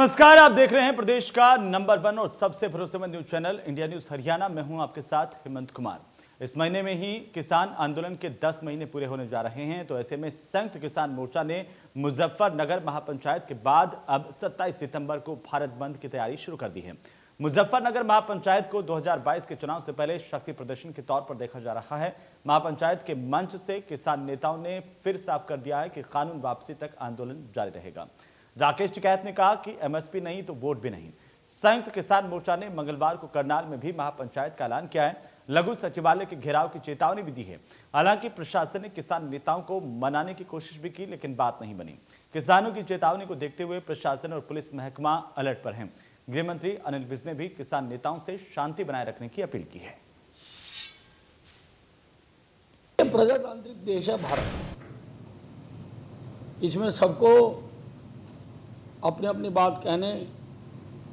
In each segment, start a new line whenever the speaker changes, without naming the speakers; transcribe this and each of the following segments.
नमस्कार, आप देख रहे हैं प्रदेश का नंबर 1 और सबसे भरोसेमंद news channel India news Haryana. मैं हूं आपके साथ हेमंत कुमार। इस महीने में ही किसान आंदोलन के 10 महीने पूरे होने जा रहे हैं, तो ऐसे में संयुक्त किसान मोर्चा ने मुजफ्फरनगर महापंचायत के बाद अब 27 सितंबर को भारत बंद की तैयारी शुरू कर दी है। मुजफ्फरनगर महापंचायत को 2022 के चुनाव से पहले शक्ति प्रदर्शन के तौर पर देखा जा रहा है। महापंचायत के मंच से किसान नेताओं ने फिर साफ कर दिया है कि कानून वापसी तक आंदोलन जारी रहेगा। राकेश टिकैत ने कहा कि एमएसपी नहीं तो वोट भी नहीं। संयुक्त किसान मोर्चा ने मंगलवार को करनाल में भी महापंचायत का ऐलान किया है। लघु सचिवालय के घेराव की चेतावनी भी दी है। हालांकि प्रशासन ने किसान नेताओं को मनाने की कोशिश भी की, लेकिन बात नहीं बनी। किसानों की चेतावनी को देखते हुए प्रशासन और पुलिस महकमा अलर्ट पर है। गृह मंत्री अनिल विज ने भी किसान नेताओं से शांति बनाए रखने की अपील की है।
प्रजातांत्रिक देश है भारत, इसमें सबको अपनी अपनी बात कहने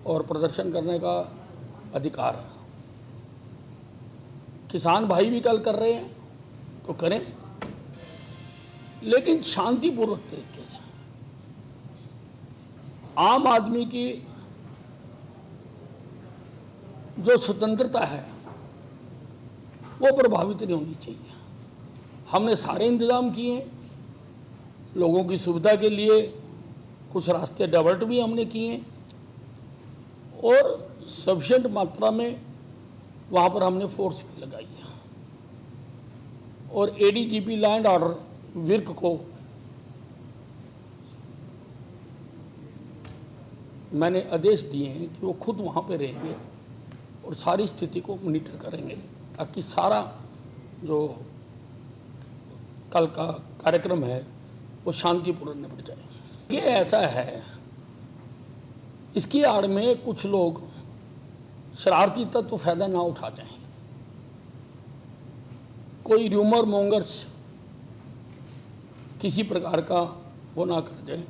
और प्रदर्शन करने का अधिकार है। किसान भाई भी कल कर रहे हैं तो करें, लेकिन शांतिपूर्वक तरीके से। आम आदमी की जो स्वतंत्रता है वो प्रभावित नहीं होनी चाहिए। हमने सारे इंतजाम किए, लोगों की सुविधा के लिए कुछ रास्ते डाइवर्ट भी हमने किए और सफिशिएंट मात्रा में वहाँ पर हमने फोर्स भी लगाई है। और एडीजीपी लैंड ऑर्डर विर्क को मैंने आदेश दिए हैं कि वो खुद वहाँ पे रहेंगे और सारी स्थिति को मॉनिटर करेंगे, ताकि सारा जो कल का कार्यक्रम है वो शांतिपूर्ण निपट जाए। ये ऐसा है, इसकी आड़ में कुछ लोग शरारती तत्व फायदा ना उठा जाएं, कोई र्यूमर मोंगर्स किसी प्रकार का वो ना कर जाए,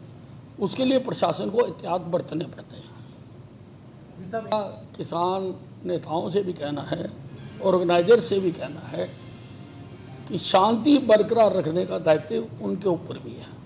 उसके लिए प्रशासन को एहतियात बरतने पड़ते हैं। किसान नेताओं से भी कहना है, ऑर्गेनाइजर से भी कहना है कि शांति बरकरार रखने का दायित्व उनके ऊपर भी है।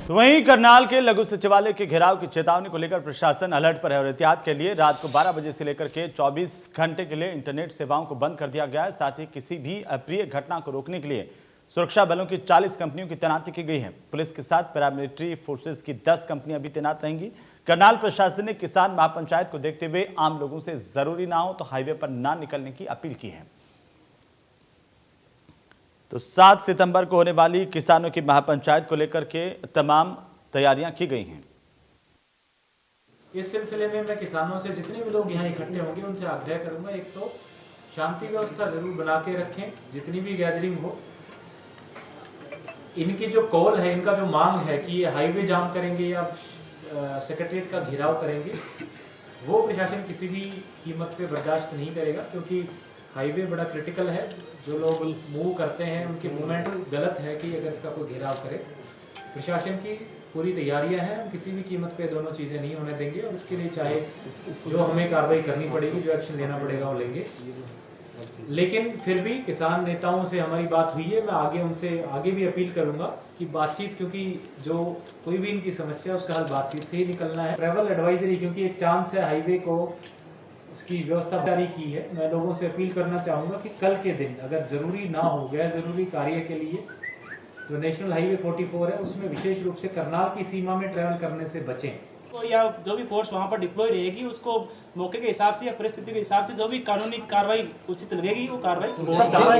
तो वहीं करनाल के लघु सचिवालय के घेराव की चेतावनी को लेकर प्रशासन अलर्ट पर है और एहतियात के लिए रात को 12 बजे से लेकर के 24 घंटे के लिए इंटरनेट सेवाओं को बंद कर दिया गया है। साथ ही किसी भी अप्रिय घटना को रोकने के लिए सुरक्षा बलों की 40 कंपनियों की तैनाती की गई है। पुलिस के साथ पैरामिलिट्री फोर्सेस की 10 कंपनियां भी तैनात रहेंगी। करनाल प्रशासन ने किसान महापंचायत को देखते हुए आम लोगों से जरूरी ना हो तो हाईवे पर ना निकलने की अपील की है। तो 7 सितंबर को होने वाली किसानों की महापंचायत को लेकर के तमाम तैयारियां की गई हैं।
इस सिलसिले में मैं किसानों से जितने भी लोग यहाँ इकट्ठे होंगे उनसे आग्रह करूंगा, एक तो शांति व्यवस्था जरूर बना के रखें, जितनी भी गैदरिंग हो। इनकी जो कॉल है, इनका जो मांग है कि ये हाईवे जाम करेंगे या सेक्रेटरीट का घेराव करेंगे, वो प्रशासन किसी भी कीमत पे बर्दाश्त नहीं करेगा, क्योंकि हाईवे बड़ा क्रिटिकल है। जो लोग मूव करते हैं उनकी मूवमेंट गलत है कि अगर इसका कोई घेराव करे। प्रशासन की पूरी तैयारियां हैं, हम किसी भी कीमत पे दोनों चीज़ें नहीं होने देंगे और इसके लिए चाहे जो हमें कार्रवाई करनी पड़ेगी, जो एक्शन लेना पड़ेगा वो लेंगे। लेकिन फिर भी किसान नेताओं से हमारी बात हुई है, मैं आगे उनसे आगे भी अपील करूंगा कि बातचीत, क्योंकि जो कोई भी इनकी समस्या उसका हल बातचीत से ही निकलना है। ट्रैवल एडवाइजरी, क्योंकि एक चांस है हाईवे को उसकी व्यवस्था जारी की है, मैं लोगों से अपील करना चाहूँगा कि कल के दिन अगर ज़रूरी ना हो, गैर ज़रूरी कार्य के लिए जो नेशनल हाईवे 44 है उसमें विशेष रूप से करनाल की सीमा में ट्रैवल करने से बचें।
तो या जो भी फोर्स वहाँ पर डिप्लॉय रहेगी उसको मौके के हिसाब से या परिस्थिति के हिसाब से जो भी कानूनी कार्रवाई उचित लगेगी वो कार्रवाई।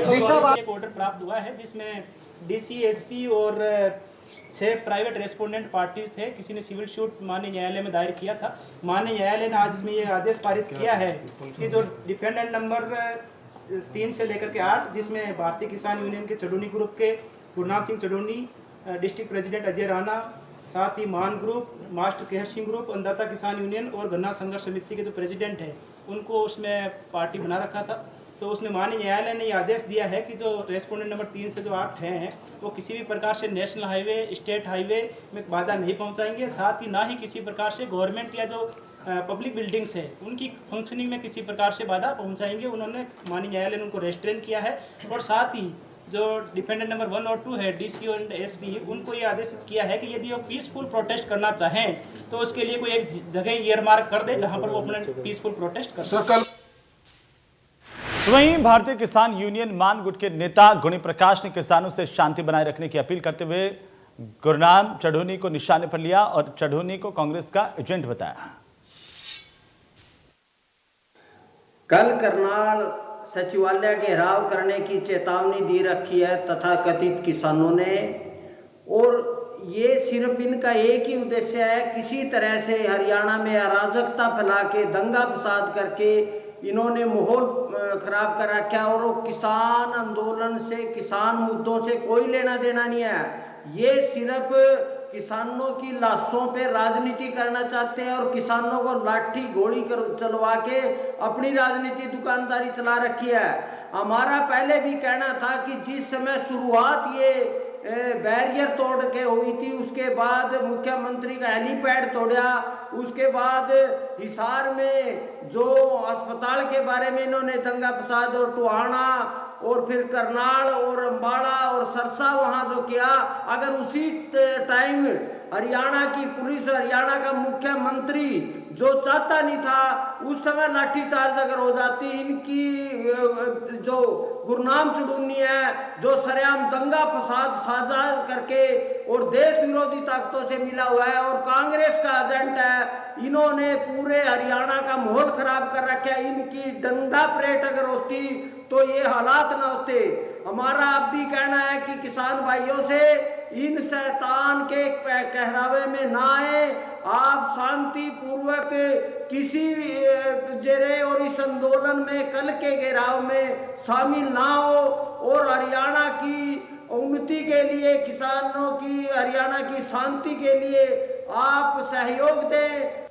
एक ऑर्डर प्राप्त हुआ है जिसमें डीसी, एसपी और 6 प्राइवेट रेस्पोंडेंट पार्टीज थे। किसी ने सिविल सूट माननीय न्यायालय में दायर किया था। माननीय न्यायालय ने आज इसमें ये आदेश पारित किया है कि जो डिफेंडेंट नंबर 3 से लेकर के 8, जिसमें भारतीय किसान यूनियन के चडूनी ग्रुप के गुरनाम सिंह चडूनी, डिस्ट्रिक्ट प्रेसिडेंट अजय राणा, साथ ही मान group, master Kehar Singh group, अन्नदाता किसान यूनियन और गन्ना संघर्ष समिति के जो प्रेसिडेंट हैं उनको उसमें पार्टी बना रखा था। तो उसमें माननीय न्यायालय ने ये आदेश दिया है कि जो रेस्पोंडेंट नंबर 3 से जो 8 हैं वो किसी भी प्रकार से नेशनल हाईवे, स्टेट हाईवे में बाधा नहीं पहुंचाएंगे। साथ ही ना ही किसी प्रकार से गवर्नमेंट या जो पब्लिक बिल्डिंग्स है उनकी फंक्शनिंग में किसी प्रकार से बाधा पहुंचाएंगे। उन्होंने माननीय न्यायालय ने उनको रेस्ट्रेन किया है और साथ ही जो डिफेंडेंट नंबर 1 और 2 है, डीसीओ एंड एसपी, उनको ये आदेशित किया है कि यदि वो पीसफुल प्रोटेस्ट करना चाहें तो उसके लिए कोई एक जगह ईयरमार्क कर दे जहां पर वो अपना पीसफुल प्रोटेस्ट कर सकें।
वहीं भारतीय किसान यूनियन मानगुट के नेता गुणी प्रकाश ने किसानों से शांति बनाए रखने की अपील करते हुए गुरनाम चढ़ोनी को निशाने पर लिया और चढ़ोनी को कांग्रेस का एजेंट बताया।
कल करनाल सचिवालय घेराव करने की चेतावनी दी रखी है तथा कथित किसानों ने, और ये सिर्फ इनका एक ही उद्देश्य है, किसी तरह से हरियाणा में अराजकता फैला के दंगा फसाद करके इन्होंने माहौल खराब कर रखा है। और वो किसान आंदोलन से, किसान मुद्दों से कोई लेना देना नहीं है। ये सिर्फ किसानों की लाशों पे राजनीति करना चाहते हैं और किसानों को लाठी गोली चलवा के अपनी राजनीति दुकानदारी चला रखी है। हमारा पहले भी कहना था कि जिस समय शुरुआत ये बैरियर तोड़ के हुई थी, उसके बाद मुख्यमंत्री का हेलीपैड तोड़ा, उसके बाद हिसार में जो अस्पताल के बारे में इन्होंने दंगा फसाद और टुहाना और फिर करनाल और अम्बाड़ा और सरसा वहां जो किया, अगर उसी टाइम हरियाणा की पुलिस, हरियाणा का मुख्यमंत्री जो चाहता नहीं था, उस समय लाठीचार्ज अगर हो जाती, इनकी जो गुरनाम चढ़ोनी है, जो सरेआम दंगा फसाद साझा करके और देश विरोधी ताकतों से मिला हुआ है और कांग्रेस का एजेंट है, इन्होंने पूरे हरियाणा का माहौल खराब कर रखा है। इनकी डंडा परेड अगर होती तो ये हालात ना होते। हमारा अब भी कहना है कि किसान भाइयों से, इन शैतान के कहरावे में ना आए, आप शांति पूर्वक किसी जेरे और इस आंदोलन में, कल के घेराव में शामिल ना हो और हरियाणा की उन्नति के लिए, किसानों की, हरियाणा की शांति के लिए आप सहयोग दें।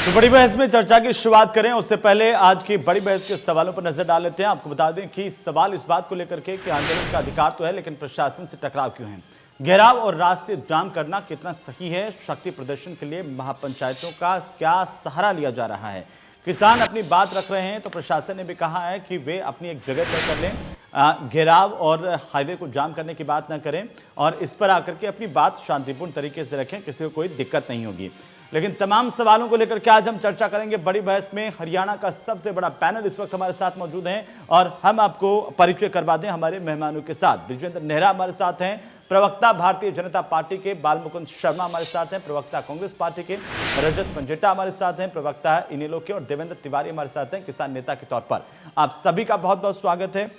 तो बड़ी बहस में चर्चा की शुरुआत करें उससे पहले आज की बड़ी बहस के सवालों पर नजर डाल लेते हैं। आपको बता दें कि सवाल इस बात को लेकर के कि आंदोलन का अधिकार तो है, लेकिन प्रशासन से टकराव क्यों है? घेराव और रास्ते जाम करना कितना सही है? शक्ति प्रदर्शन के लिए महापंचायतों का क्या सहारा लिया जा रहा है? किसान अपनी बात रख रहे हैं तो प्रशासन ने भी कहा है कि वे अपनी एक जगह तय कर लें, घेराव और हाईवे को जाम करने की बात न करें और इस पर आकर के अपनी बात शांतिपूर्ण तरीके से रखें, किसी को कोई दिक्कत नहीं होगी। लेकिन तमाम सवालों को लेकर के आज हम चर्चा करेंगे बड़ी बहस में। हरियाणा का सबसे बड़ा पैनल इस वक्त हमारे साथ मौजूद हैं और हम आपको परिचय करवा दें हमारे मेहमानों के साथ। बृजेंद्र नेहरा हमारे साथ हैं, प्रवक्ता भारतीय जनता पार्टी के बालमुकुंद शर्मा हमारे साथ हैं, प्रवक्ता कांग्रेस पार्टी के रजत पंजेटा हमारे साथ हैं, प्रवक्ता इनेलो के और देवेंद्र तिवारी हमारे साथ हैं किसान नेता के तौर पर। आप सभी का बहुत बहुत स्वागत है।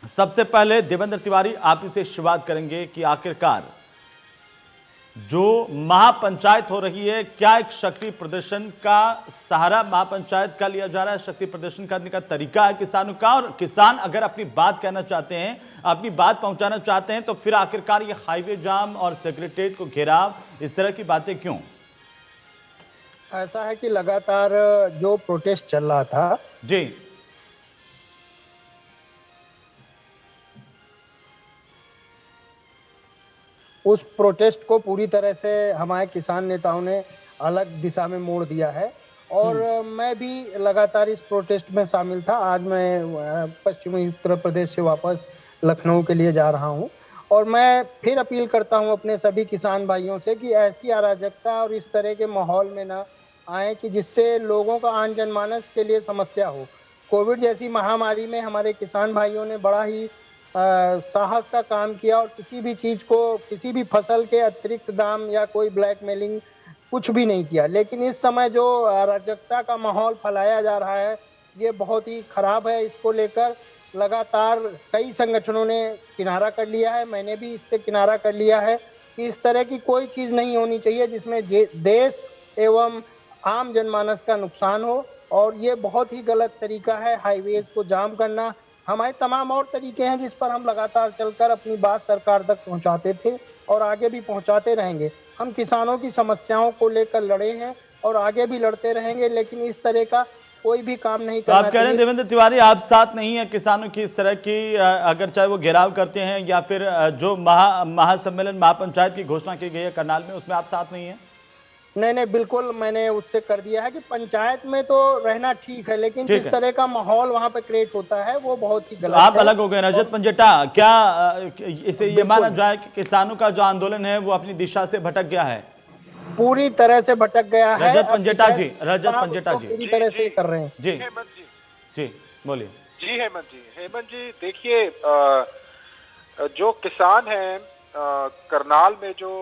सबसे पहले देवेंद्र तिवारी, आप इसे शुरुआत करेंगे कि आखिरकार जो महापंचायत हो रही है, क्या एक शक्ति प्रदर्शन का सहारा महापंचायत का लिया जा रहा है? शक्ति प्रदर्शन करने का तरीका है किसानों का, और किसान अगर अपनी बात कहना चाहते हैं, अपनी बात पहुंचाना चाहते हैं, तो फिर आखिरकार ये हाईवे जाम और सेक्रेटेरिएट को घेराव, इस तरह की बातें क्यों?
ऐसा है कि लगातार जो प्रोटेस्ट चल रहा था
जी,
उस प्रोटेस्ट को पूरी तरह से हमारे किसान नेताओं ने अलग दिशा में मोड़ दिया है और मैं भी लगातार इस प्रोटेस्ट में शामिल था। आज मैं पश्चिमी उत्तर प्रदेश से वापस लखनऊ के लिए जा रहा हूं और मैं फिर अपील करता हूं अपने सभी किसान भाइयों से कि ऐसी अराजकता और इस तरह के माहौल में ना आए कि जिससे लोगों का आम जनमानस के लिए समस्या हो। कोविड जैसी महामारी में हमारे किसान भाइयों ने बड़ा ही साहस का काम किया और किसी भी चीज़ को, किसी भी फसल के अतिरिक्त दाम या कोई ब्लैकमेलिंग कुछ भी नहीं किया। लेकिन इस समय जो अराजकता का माहौल फैलाया जा रहा है ये बहुत ही खराब है। इसको लेकर लगातार कई संगठनों ने किनारा कर लिया है, मैंने भी इससे किनारा कर लिया है कि इस तरह की कोई चीज़ नहीं होनी चाहिए जिसमें देश एवं आम जनमानस का नुकसान हो। और ये बहुत ही गलत तरीका है हाईवेज को जाम करना। हमारे तमाम और तरीके हैं जिस पर हम लगातार चलकर अपनी बात सरकार तक पहुंचाते थे और आगे भी पहुंचाते रहेंगे। हम किसानों की समस्याओं को लेकर लड़े हैं और आगे भी लड़ते रहेंगे, लेकिन इस तरह का कोई भी काम नहीं करना।
तो आप कह रहे हैं देवेंद्र तिवारी, आप साथ नहीं है किसानों की इस तरह की, अगर चाहे वो घेराव करते हैं या फिर जो महासम्मेलन महापंचायत की घोषणा की गई है करनाल में, उसमें आप साथ नहीं है?
नहीं बिल्कुल मैंने उससे कर दिया है कि पंचायत में तो रहना ठीक है, लेकिन जिस तरह का माहौल वहाँ पे क्रिएट होता है वो बहुत ही गलत
आप
है।
अलग हो गए। रजत पंजेटा, क्या इसे ये माना जाए कि किसानों का जो आंदोलन है वो अपनी दिशा से भटक गया है?
पूरी तरह से भटक गया है।
रजत पंजेटा जी, रजत पंजेटा जी
पूरी तरह से कर रहे हैं।
जी
हेमंत जी,
जी बोलिए।
जी हेमंत जी देखिए, जो किसान हैं करनाल में जो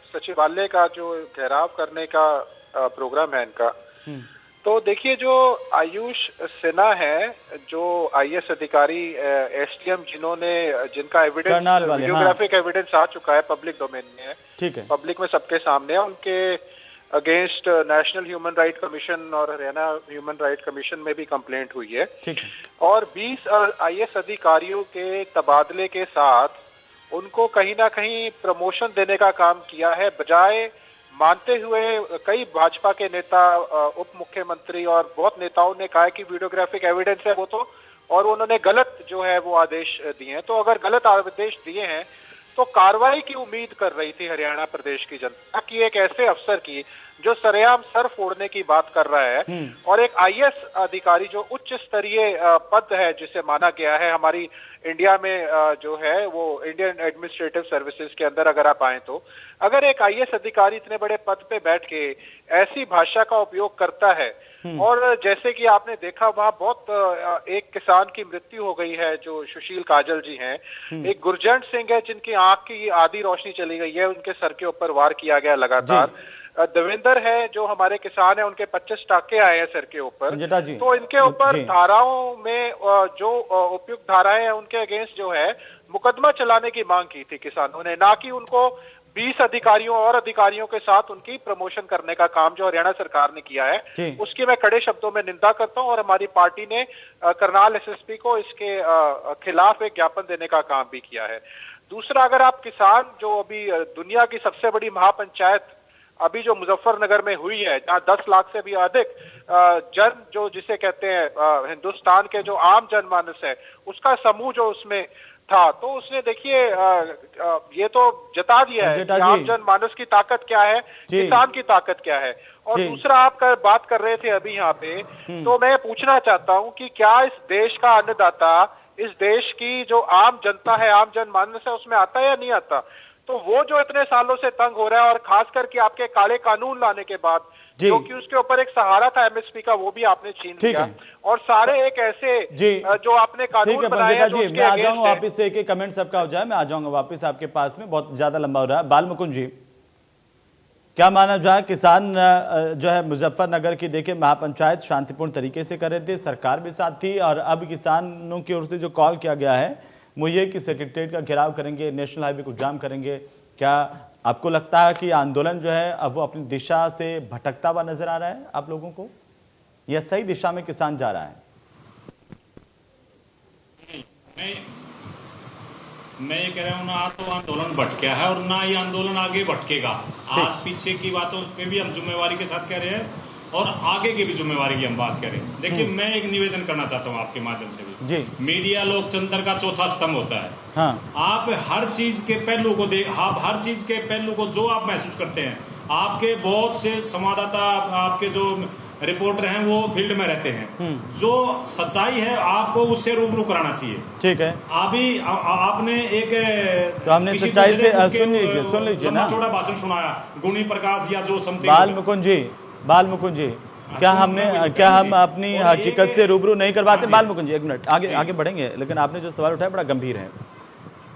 सचिवालय का जो घेराव करने का प्रोग्राम है इनका, तो देखिए जो आयुष सिन्हा है, जो आईएएस अधिकारी एसडीएम जिनका एविडेंस, वीडियोग्राफिक एविडेंस आ चुका है, पब्लिक डोमेन में है, ठीक है, पब्लिक में सबके सामने है, उनके against national human right commission और हरियाणा ह्यूमन राइट कमीशन में भी कंप्लेंट हुई है, ठीक है, और 20 आईएएस अधिकारियों के तबादले के साथ उनको कहीं ना कहीं प्रमोशन देने का काम किया है, बजाय मानते हुए कई भाजपा के नेता, उप मुख्यमंत्री और बहुत नेताओं ने कहा कि वीडियोग्राफिक एविडेंस है वो तो, और उन्होंने गलत जो है वो आदेश दिए हैं। तो अगर गलत आदेश दिए हैं तो कार्रवाई की उम्मीद कर रही थी हरियाणा प्रदेश की जनता की, एक ऐसे अफसर की जो सरेआम सर फोड़ने की बात कर रहा है, और एक आईएएस अधिकारी जो उच्च स्तरीय पद है जिसे माना गया है हमारी इंडिया में, जो है वो इंडियन एडमिनिस्ट्रेटिव सर्विसेज के अंदर अगर आप आए तो, अगर एक आईएएस अधिकारी इतने बड़े पद पे बैठ के ऐसी भाषा का उपयोग करता है, और जैसे कि आपने देखा वहां बहुत एक किसान की मृत्यु हो गई है जो सुशील काजल जी हैं, एक गुरजंट सिंह है जिनकी आंख की आधी रोशनी चली गई है, उनके सर के ऊपर वार किया गया लगातार, देवेंद्र है जो हमारे किसान है, उनके 25 टाके आए हैं सर के ऊपर, तो इनके ऊपर धाराओं में जो उपयुक्त धाराएं हैं उनके अगेंस्ट जो है मुकदमा चलाने की मांग की थी किसानों ने, ना कि उनको 20 अधिकारियों और अधिकारियों के साथ उनकी प्रमोशन करने का काम जो हरियाणा सरकार ने किया है, उसकी मैं कड़े शब्दों में निंदा करता हूं, और हमारी पार्टी ने करनाल एसएसपी को इसके खिलाफ एक ज्ञापन देने का काम भी किया है। दूसरा, अगर आप किसान, जो अभी दुनिया की सबसे बड़ी महापंचायत अभी जो मुजफ्फरनगर में हुई है, जहां 10 लाख से भी अधिक जन, जो जिसे कहते हैं हिंदुस्तान के जो आम जनमानस है, उसका समूह जो उसमें था, तो उसने देखिए ये तो जता दिया है कि आम जनमानस की ताकत क्या है, किसान की ताकत क्या है। और दूसरा, आप बात कर रहे थे अभी यहाँ पे, तो मैं पूछना चाहता हूँ कि क्या इस देश का अन्नदाता, इस देश की जो आम जनता है, आम जनमानस है, उसमें आता है या नहीं आता? तो वो जो इतने सालों से तंग हो रहा है, और खास करके आपके काले कानून लाने के बाद, जो कि उसके ऊपर एक सहारा था एमएसपी का, वो भी आपने छीन लिया, और सारे एक ऐसे जो आपने कानून बनाए हैं,
जी मैं आ जाऊंगा वापिस, एक एक कमेंट सबका हो जाए, मैं आ जाऊंगा वापिस आपके पास में, बहुत ज्यादा लंबा हो रहा है। बालमुकुंद जी, क्या माना जाए, किसान जो है मुजफ्फरनगर की देखिए महापंचायत शांतिपूर्ण तरीके से कर रहे थे, सरकार भी साथ थी, और अब किसानों की ओर से जो कॉल किया गया है वो ये कि सेक्रेटरीट का घेराव करेंगे, नेशनल हाईवे को जाम करेंगे, क्या आपको लगता है कि आंदोलन जो है अब वो अपनी दिशा से भटकता हुआ नजर आ रहा है आप लोगों को, या सही दिशा में किसान जा रहा है?
मैं ये कह रहा हूँ, ना तो आंदोलन भटका है और ना ये आंदोलन आगे भटकेगा। आज पीछे की बातों पे भी हम जिम्मेवारी के साथ कह रहे हैं, और आगे की भी जिम्मेवारी की हम बात करें। देखिए, मैं एक निवेदन करना चाहता हूँ आपके माध्यम से भी, जी, मीडिया लोकतंत्र का चौथा स्तंभ होता है। हाँ। आप हर चीज के पहलू को आप हर चीज के पहलू को जो आप महसूस करते हैं, आपके बहुत से संवाददाता, आपके जो रिपोर्टर हैं वो फील्ड में रहते हैं, जो सच्चाई है आपको उससे रूबरू कराना चाहिए। ठीक है, अभी आपने एक, तो हमने सच्चाई से सुन लीजिए ना, छोटा भाषण सुनाया गुणी प्रकाश या जो समथिंग।
बालमुकुंद जी, क्या हम अपनी हकीकत से रूबरू नहीं करवाते? बालमुकुंद जी, एक मिनट आगे बढ़ेंगे, लेकिन आपने जो सवाल उठाया बड़ा गंभीर है।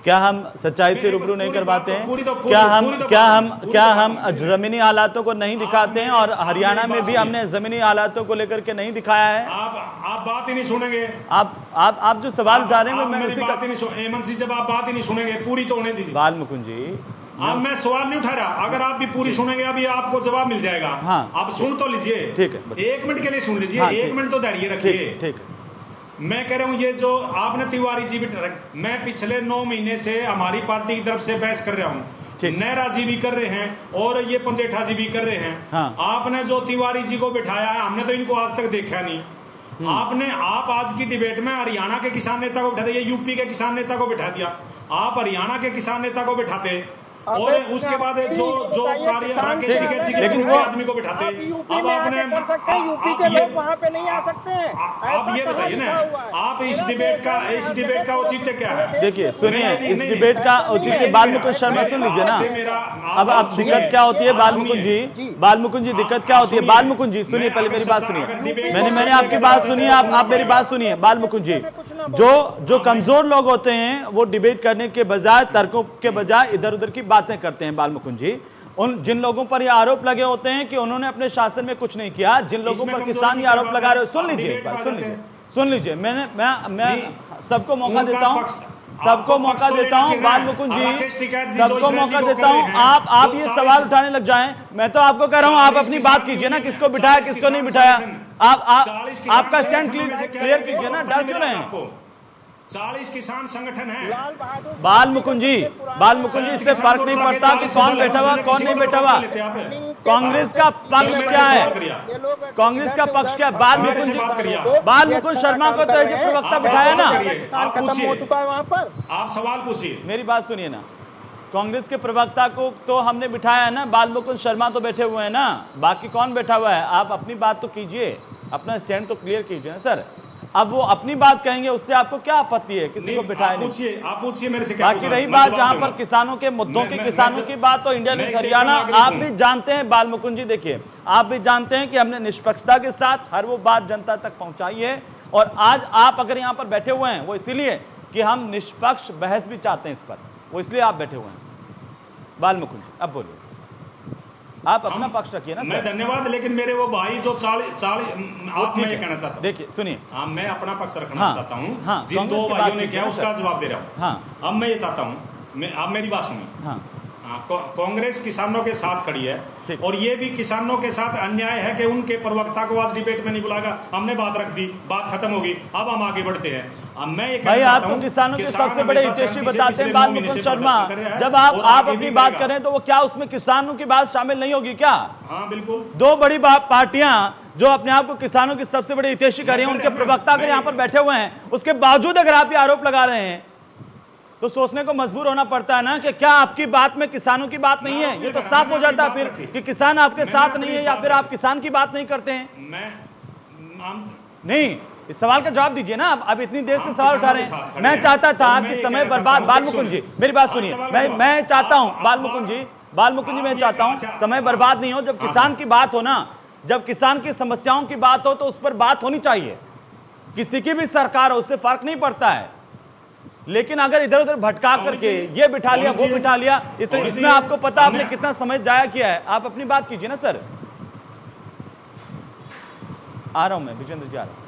क्या हम सच्चाई से रूबरू नहीं करवाते हैं? क्या हम जमीनी हालातों को नहीं दिखाते हैं? और हरियाणा में भी हमने जमीनी हालातों को लेकर के नहीं दिखाया है।
आप बात ही नहीं सुनेंगे।
आप जो सवाल उठा रहे हैं मैं उसी
बात ही नहीं हेमंत जी, जब आप बात ही नहीं सुनेंगे, पूरी तो होने दीजिए।
बालमुकुंद जी,
अब मैं सवाल नहीं उठा रहा, अगर आप भी पूरी सुनेंगे अभी आपको जवाब मिल जाएगा। हाँ, आप सुन तो लीजिए। ठीक है, 1 मिनट के लिए सुन लीजिए। हाँ, 1 मिनट तो धैर्य रखिए। ठीक है, मैं कह रहा हूँ, ये जो आपने तिवारी जी भी, मैं पिछले 9 महीने से हमारी पार्टी की तरफ से बहस कर रहा हूँ, नेहरा जी भी कर रहे हैं और ये पंजेठा जी भी कर रहे हैं। हाँ। आपने जो तिवारी जी को बिठाया है, हमने तो इनको आज तक देखा नहीं। आप आज की डिबेट में हरियाणा के किसान नेता को बिठा दिया, यूपी के किसान नेता को बिठा दिया। आप हरियाणा के किसान नेता को बिठाते और उसके बाद जो कार्य राकेश टिकैत जी के
लेकिन
वो आदमी को बिठाते, अब आपने
कर सकते हैं, यूपी के लोग वहाँ पे नहीं आ सकते हैं।
आप ये बताइए ना, आप इस डिबेट का औचित्य क्या है?
देखिए सुनिए, इस डिबेट का औचित्य बाल मुकुंद शर्मा सुन लीजिए ना। अब दिक्कत क्या होती है बाल मुकुंद जी, दिक्कत क्या होती है बाल मुकुंद जी, सुनिए पहले मेरी बात सुनिए। मैंने आपकी बात सुनी, आप मेरी बात सुनिए बाल मुकुंद जी। जो कमजोर लोग होते हैं वो डिबेट करने के बजाय, तर्कों के बजाय इधर उधर की बातें करते हैं बाल मुकुंद जी। जिन लोगों पर ये आरोप लगे होते हैं कि उन्होंने अपने शासन में कुछ नहीं किया, जिन लोगों पर किसान ये आरोप लगा रहे हो, सुन लीजिए मैं सबको मौका देता हूं, बाल मुकुंद जी, सबको मौका देता हूं। आप ये सवाल उठाने लग जाएं, मैं तो आपको कह रहा हूं आप अपनी बात कीजिए ना, किसको बिठाया किसको नहीं बिठाया, आपका स्टैंड क्लियर कीजिए ना, डर क्यों रहे हैं?
40 किसान संगठन है
बाल मुकुंद जी, इससे फर्क नहीं पड़ता कि कौन बैठा हुआ कौन नहीं बैठा हुआ। कांग्रेस का पक्ष क्या है, कांग्रेस का पक्ष क्या है? बाल मुकुंद शर्मा को तो प्रवक्ता बिठाया ना,
आप पूछिए,
हो चुका है वहाँ पर,
आप सवाल पूछिए।
मेरी बात सुनिए ना, कांग्रेस के प्रवक्ता को तो हमने बिठाया है ना, बाल मुकुंद शर्मा तो बैठे हुए हैं ना, बाकी कौन बैठा हुआ है? आप अपनी बात तो कीजिए, अपना स्टैंड तो क्लियर कीजिए ना सर। अब वो अपनी बात कहेंगे, उससे आपको क्या आपत्ति है? किसी को बिठाया नहीं,
आप पूछिए मेरे से क्या।
बाकी रही बात जहां पर किसानों के मुद्दों की, किसानों की बात, तो इंडिया न्यूज़ हरियाणा, आप भी जानते हैं बाल मुकुंद जी, देखिए आप भी जानते हैं कि हमने निष्पक्षता के साथ हर वो बात जनता तक पहुंचाई है। और आज आप अगर यहाँ पर बैठे हुए हैं वो इसीलिए कि हम निष्पक्ष बहस भी चाहते हैं इस पर, वो इसलिए आप बैठे हुए हैं। बाल मुकुंद जी अब बोलिए, आप अपना पक्ष रखिए ना।
मैं धन्यवाद, लेकिन मेरे वो भाई जो 40 आप, मैं ये कहना चाहता हूँ,
देखिए सुनिए,
मैं अपना पक्ष रखना चाहता हूँ। जिन
कांग्रेस
दो
की
भाइयों
बात
ने किया
कीजिए
उसका
सर।
जवाब दे रहा हूँ।
हाँ,
अब मैं ये चाहता हूँ, आप मेरी बात सुनिए। कांग्रेस किसानों के साथ खड़ी है, और ये भी किसानों के साथ अन्याय है कि उनके प्रवक्ता को आज डिबेट में नहीं बुलाएगा। हमने बात रख दी, बात खत्म होगी, अब हम आगे बढ़ते हैं। मैं
भाई आप तो किसानों के सबसे बड़े हितैषी बताते हैं बाल मुकुंद शर्मा, जब आप अपनी बात करें तो वो क्या उसमें किसानों की बात शामिल नहीं होगी क्या?
हाँ बिल्कुल।
दो बड़ी पार्टियां जो अपने आप को किसानों की सबसे बड़ी हितैषी कर रही हैं, उनके प्रवक्ता अगर यहाँ पर बैठे हुए हैं, उसके बावजूद अगर आप ये आरोप लगा रहे हैं तो सोचने को मजबूर होना पड़ता है ना कि क्या आपकी बात में किसानों की बात नहीं है। ये तो साफ हो जाता है फिर कि किसान आपके साथ नहीं है, या फिर आप किसान की बात नहीं करते हैं। नहीं, इस सवाल का जवाब दीजिए ना। अब इतनी देर से सवाल उठा रहे हैं। मैं चाहता था कि समय बर्बाद, बाल मुकुंद जी मेरी बात सुनिए, मैं चाहता हूं बाल मुकुंद जी मैं चाहता हूं समय बर्बाद नहीं हो। जब किसान की बात हो ना, जब किसान की समस्याओं की बात हो तो उस पर बात होनी चाहिए। किसी की भी सरकार हो, उससे फर्क नहीं पड़ता है। लेकिन अगर इधर उधर भटका करके ये बिठा लिया वो बिठा लिया, इसमें आपको पता आपने कितना समय जाया किया है। आप अपनी बात कीजिए ना सर। आ रहा हूं मैं, विजेंद्र जी आ रहा हूं।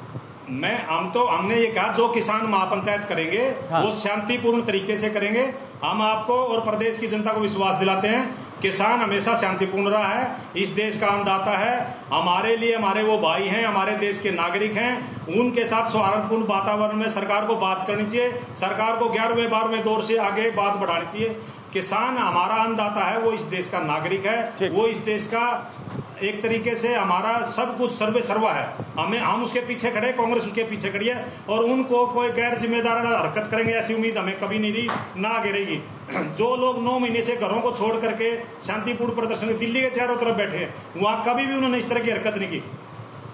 हमने ये कहा जो किसान महापंचायत करेंगे वो शांतिपूर्ण तरीके से करेंगे। हम आपको और प्रदेश की जनता को विश्वास दिलाते हैं, किसान हमेशा शांतिपूर्ण रहा है, इस देश का अन्नदाता है, हमारे लिए हमारे वो भाई हैं, हमारे देश के नागरिक हैं। उनके साथ सौहार्दपूर्ण वातावरण में सरकार को बात करनी चाहिए, सरकार को 11वें 12वें दौर से आगे बात बढ़ानी चाहिए। किसान हमारा अन्नदाता है, वो इस देश का नागरिक है, वो इस देश का एक तरीके से हमारा सब कुछ सर्वे सर्वा है। हम उसके पीछे खड़े, कांग्रेस उसके पीछे खड़ी है, और उनको कोई गैर जिम्मेदार हरकत करेंगे ऐसी उम्मीद हमें कभी नहीं रही, ना आगे रहेगी। जो लोग 9 महीने से घरों को छोड़ करके शांतिपूर्ण प्रदर्शन दिल्ली के चारों तरफ बैठे हैं, वहां कभी भी उन्होंने इस तरह की हरकत नहीं की।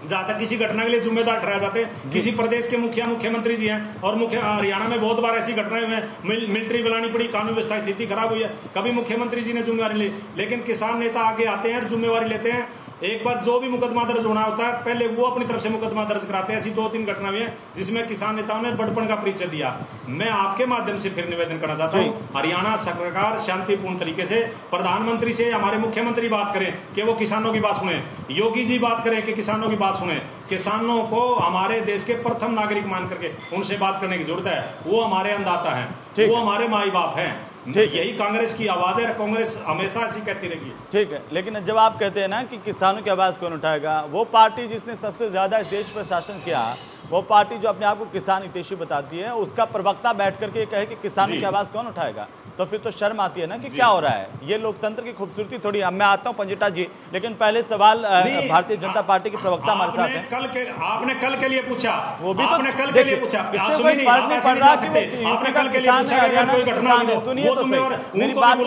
जहां तक किसी घटना के लिए जिम्मेदार ठहराए जाते हैं किसी प्रदेश के मुख्यमंत्री जी हैं, और हरियाणा में बहुत बार ऐसी घटनाएं हुई हैं, मिलिट्री बुलानी पड़ी, कानून व्यवस्था स्थिति खराब हुई है, कभी मुख्यमंत्री जी ने जिम्मेवारी ली। लेकिन किसान नेता आगे आते हैं और जिम्मेवारी लेते हैं। एक बार जो भी मुकदमा दर्ज होना होता है, पहले वो अपनी तरफ से मुकदमा दर्ज कराते हैं। ऐसी 2-3 घटना हुई है जिसमें किसान नेताओं ने बड़पन का परिचय दिया। मैं आपके माध्यम से फिर निवेदन करना चाहता हूँ, हरियाणा सरकार शांतिपूर्ण तरीके से, प्रधानमंत्री से हमारे मुख्यमंत्री बात करें कि वो किसानों की बात सुने, योगी जी बात करें कि किसानों की बात सुने। किसानों को हमारे देश के प्रथम नागरिक मान करके उनसे बात करने की जरूरत है। वो हमारे अन्नदाता हैं, वो हमारे माई बाप हैं। यही कांग्रेस की आवाज है, कांग्रेस हमेशा ऐसी कहती रहेगी।
ठीक है, लेकिन जब आप कहते हैं ना कि किसानों की आवाज कौन उठाएगा, वो पार्टी जिसने सबसे ज्यादा इस देश पर शासन किया वो पार्टी जो अपने आप को किसान हितैषी बताती है, उसका प्रवक्ता बैठ करके कहे कि किसानों की आवाज कौन उठाएगा, तो फिर तो शर्म आती है ना कि क्या हो रहा है। ये लोकतंत्र की खूबसूरती थोड़ी। अब मैं आता हूं पंजिटा जी, लेकिन पहले सवाल भारतीय जनता पार्टी के प्रवक्ता हमारे साथ हैं।
आपने कल के लिए पूछा,
वो भी तो
आपने कल के लिए पूछा,
इससे कोई फर्क नहीं पड़ रहा कि वो यूपी का किसान है, हरियाणा का किसान है। सुनिए तो सही मेरी बात,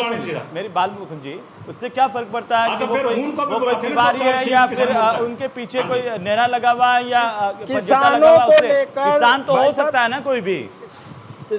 मेरी बात मुकुंद जी, उससे क्या फर्क पड़ता है कि वो कोई तिवारी है या फिर उनके पीछे कोई नेरा लगा हुआ है या पंजिटा लगा हुआ, उससे किसान तो हो सकता है ना कोई भी।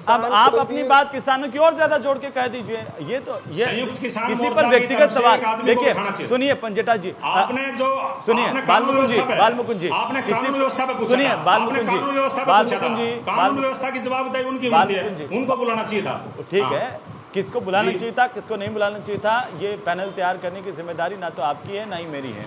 अब आप अपनी बात किसानों की और ज्यादा जोड़ के कह दीजिए। ये तो ये किसी पर व्यक्तिगत सवाल। देखिए सुनिए पंजिटा जी,
आपने जो
सुनिए बालमुकुंद जी, बालमुकुंद जी,
आपने कानून व्यवस्था पे पूछा,
सुनिए बालमुकुंद जी,
बालमुकुंद जी, कानून व्यवस्था की जवाबदेही उनकी होती है, उनको बुलाना चाहिए था।
ठीक है, किसको बुलाना चाहिए था, किसको नहीं बुलाना चाहिए था, ये पैनल तैयार करने की जिम्मेदारी ना तो आपकी है ना ही मेरी है।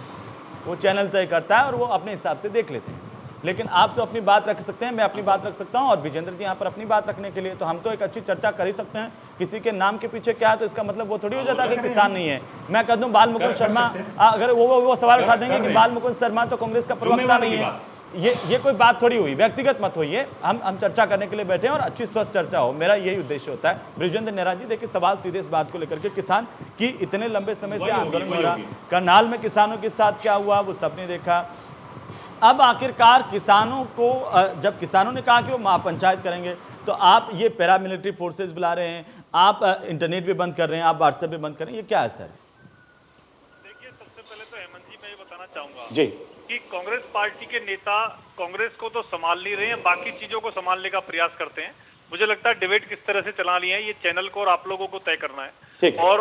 वो चैनल तय करता है और वो अपने हिसाब से देख लेते हैं। लेकिन आप तो अपनी बात रख सकते हैं, मैं अपनी बात रख सकता हूं, और विजेंद्र जी यहाँ पर अपनी बात रखने के लिए, तो हम तो एक अच्छी चर्चा कर ही सकते हैं। किसी के नाम के पीछे क्या है तो इसका मतलब वो थोड़ी हो जाता है कि किसान नहीं है। मैं कह दूं बाल मुकुंद शर्मा, अगर वो सवाल उठा देंगे कि बाल मुकुंद शर्मा तो कांग्रेस का प्रवक्ता नहीं है, ये कोई बात थोड़ी हुई, व्यक्तिगत मत होइए। हम चर्चा करने के लिए बैठे हैं और अच्छी स्वस्थ चर्चा हो, मेरा यही उद्देश्य होता है। ब्रिजेंद्र नेहरा जी, देखिए सवाल सीधे इस बात को लेकर के, किसान की इतने लंबे समय से आंदोलन हो रहा, करनाल में किसानों के साथ क्या हुआ वो सबने देखा। अब आखिरकार किसानों को, जब किसानों ने कहा कि वो महापंचायत करेंगे, तो आप ये पैरामिलिट्री फोर्सेस बुला रहे हैं, आप इंटरनेट भी बंद कर रहे हैं, आप व्हाट्सएप भी बंद कर रहे हैं, ये क्या है सर?
देखिए, सबसे पहले तो हेमंत जी मैं ये बताना चाहूंगा
जी
कि कांग्रेस पार्टी के नेता कांग्रेस को तो संभाल नहीं रहे हैं, बाकी चीजों को संभालने का प्रयास करते हैं। मुझे लगता है डिबेट किस तरह से चला रही है ये चैनल को और आप लोगों को तय करना है, और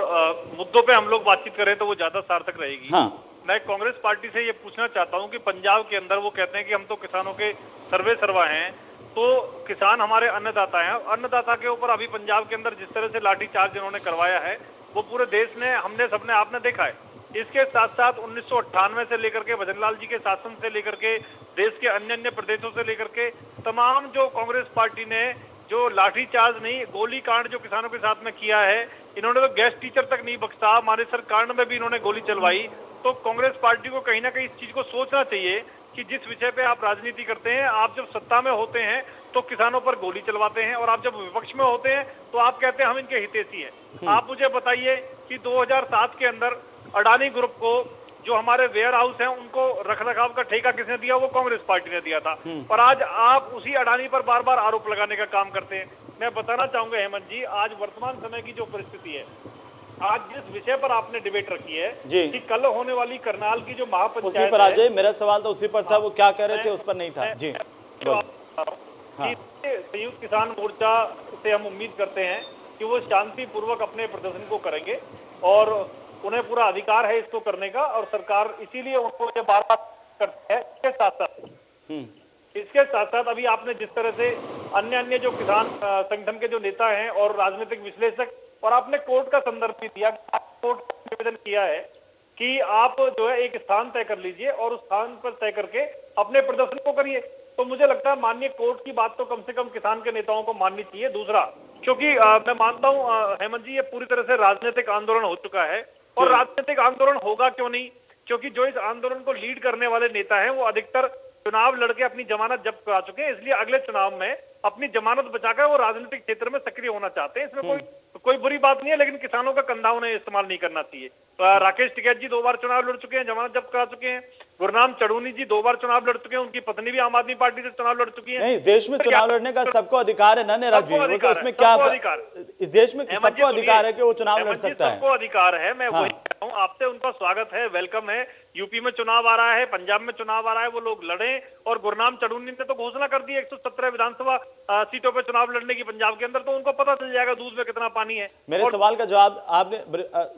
मुद्दों पे हम लोग बातचीत करें तो वो ज्यादा सार्थक रहेगी।
हाँ।
मैं कांग्रेस पार्टी से ये पूछना चाहता हूं कि पंजाब के अंदर वो कहते हैं कि हम तो किसानों के सर्वे सर्वा हैं, तो किसान हमारे अन्नदाता हैं, अन्नदाता के ऊपर अभी पंजाब के अंदर जिस तरह से लाठीचार्ज जिन्होंने करवाया है वो पूरे देश ने, हमने सबने आपने देखा है। इसके साथ साथ 1998 से लेकर के भजनलाल जी के शासन से लेकर के देश के अन्य अन्य प्रदेशों से लेकर के तमाम जो कांग्रेस पार्टी ने जो लाठीचार्ज नहीं, गोली कांड जो किसानों के साथ में किया है, इन्होंने तो गेस्ट टीचर तक नहीं बख्शा, मानेसर कांड में भी इन्होंने गोली चलवाई। तो कांग्रेस पार्टी को कहीं ना कहीं इस चीज को सोचना चाहिए कि जिस विषय पे आप राजनीति करते हैं, आप जब सत्ता में होते हैं तो किसानों पर गोली चलवाते हैं, और आप जब विपक्ष में होते हैं तो आप कहते हैं हम इनके हितैषी हैं। आप मुझे बताइए कि 2007 के अंदर अडानी ग्रुप को जो हमारे वेयर हाउस हैं उनको रखरखाव का ठेका किसने दिया? वो कांग्रेस पार्टी ने दिया था। और आज आप उसी अडानी पर बार बार आरोप लगाने का काम करते हैं। मैं बताना चाहूंगा हेमंत जी, आज वर्तमान समय की जो परिस्थिति है, आज जिस विषय पर आपने डिबेट रखी है कि कल होने वाली करनाल की जो महापंचायत,
उसी पर आ जाए, मेरा सवाल तो उसी पर था, वो क्या कह रहे थे उस पर नहीं था जी।
संयुक्त किसान मोर्चा से हम उम्मीद करते हैं कि वो शांतिपूर्वक अपने प्रदर्शन को करेंगे और उन्हें पूरा अधिकार है इसको करने का, और सरकार इसीलिए उनको ये बार बार करती है। इसके साथ साथ अभी आपने जिस तरह से अन्य अन्य जो किसान संगठन के जो नेता हैं और राजनीतिक विश्लेषक, और आपने कोर्ट का संदर्भ भी दिया, कोर्ट का निवेदन किया है कि आप जो है एक स्थान तय कर लीजिए और उस स्थान पर तय करके अपने प्रदर्शन को करिए। तो मुझे लगता है माननीय कोर्ट की बात तो कम से कम किसान के नेताओं को माननी चाहिए। दूसरा, क्योंकि मैं मानता हूं हेमंत जी, ये पूरी तरह से राजनीतिक आंदोलन हो चुका है, और राजनीतिक आंदोलन होगा क्यों नहीं, क्योंकि जो इस आंदोलन को लीड करने वाले नेता हैं वो अधिकतर चुनाव लड़के अपनी जमानत जब्त करा चुके हैं, इसलिए अगले चुनाव में अपनी जमानत बचाकर वो राजनीतिक क्षेत्र में सक्रिय होना चाहते हैं। इसमें कोई बुरी बात नहीं है, लेकिन किसानों का कंधा उन्हें इस्तेमाल नहीं करना चाहिए। राकेश टिकैत जी 2 बार चुनाव लड़ चुके हैं, जमानत जब्त करा चुके हैं। गुरनाम चढ़ूनी जी 2 बार चुनाव लड़ चुके हैं, उनकी पत्नी भी आम आदमी पार्टी से चुनाव लड़ चुकी है।
नहीं, इस देश में चुनाव लड़ने का सबको अधिकार है ना नेहरा जी, वो तो उसमें क्या अधिकार, इस देश में सबको अधिकार है कि वो चुनाव लड़ सकता है।
सबको अधिकार है, मैं वही कह रहा हूं आपसे, उनका स्वागत है, वेलकम है। यूपी में चुनाव आ रहा है, पंजाब में चुनाव आ रहा है, वो लोग लड़े। और गुरनाम चढ़ूनी ने तो घोषणा कर दी 117 विधानसभा सीटों पर चुनाव लड़ने की पंजाब के अंदर, तो उनको पता चल जाएगा दूध में कितना पानी है।
मेरे सवाल का जवाब आपने,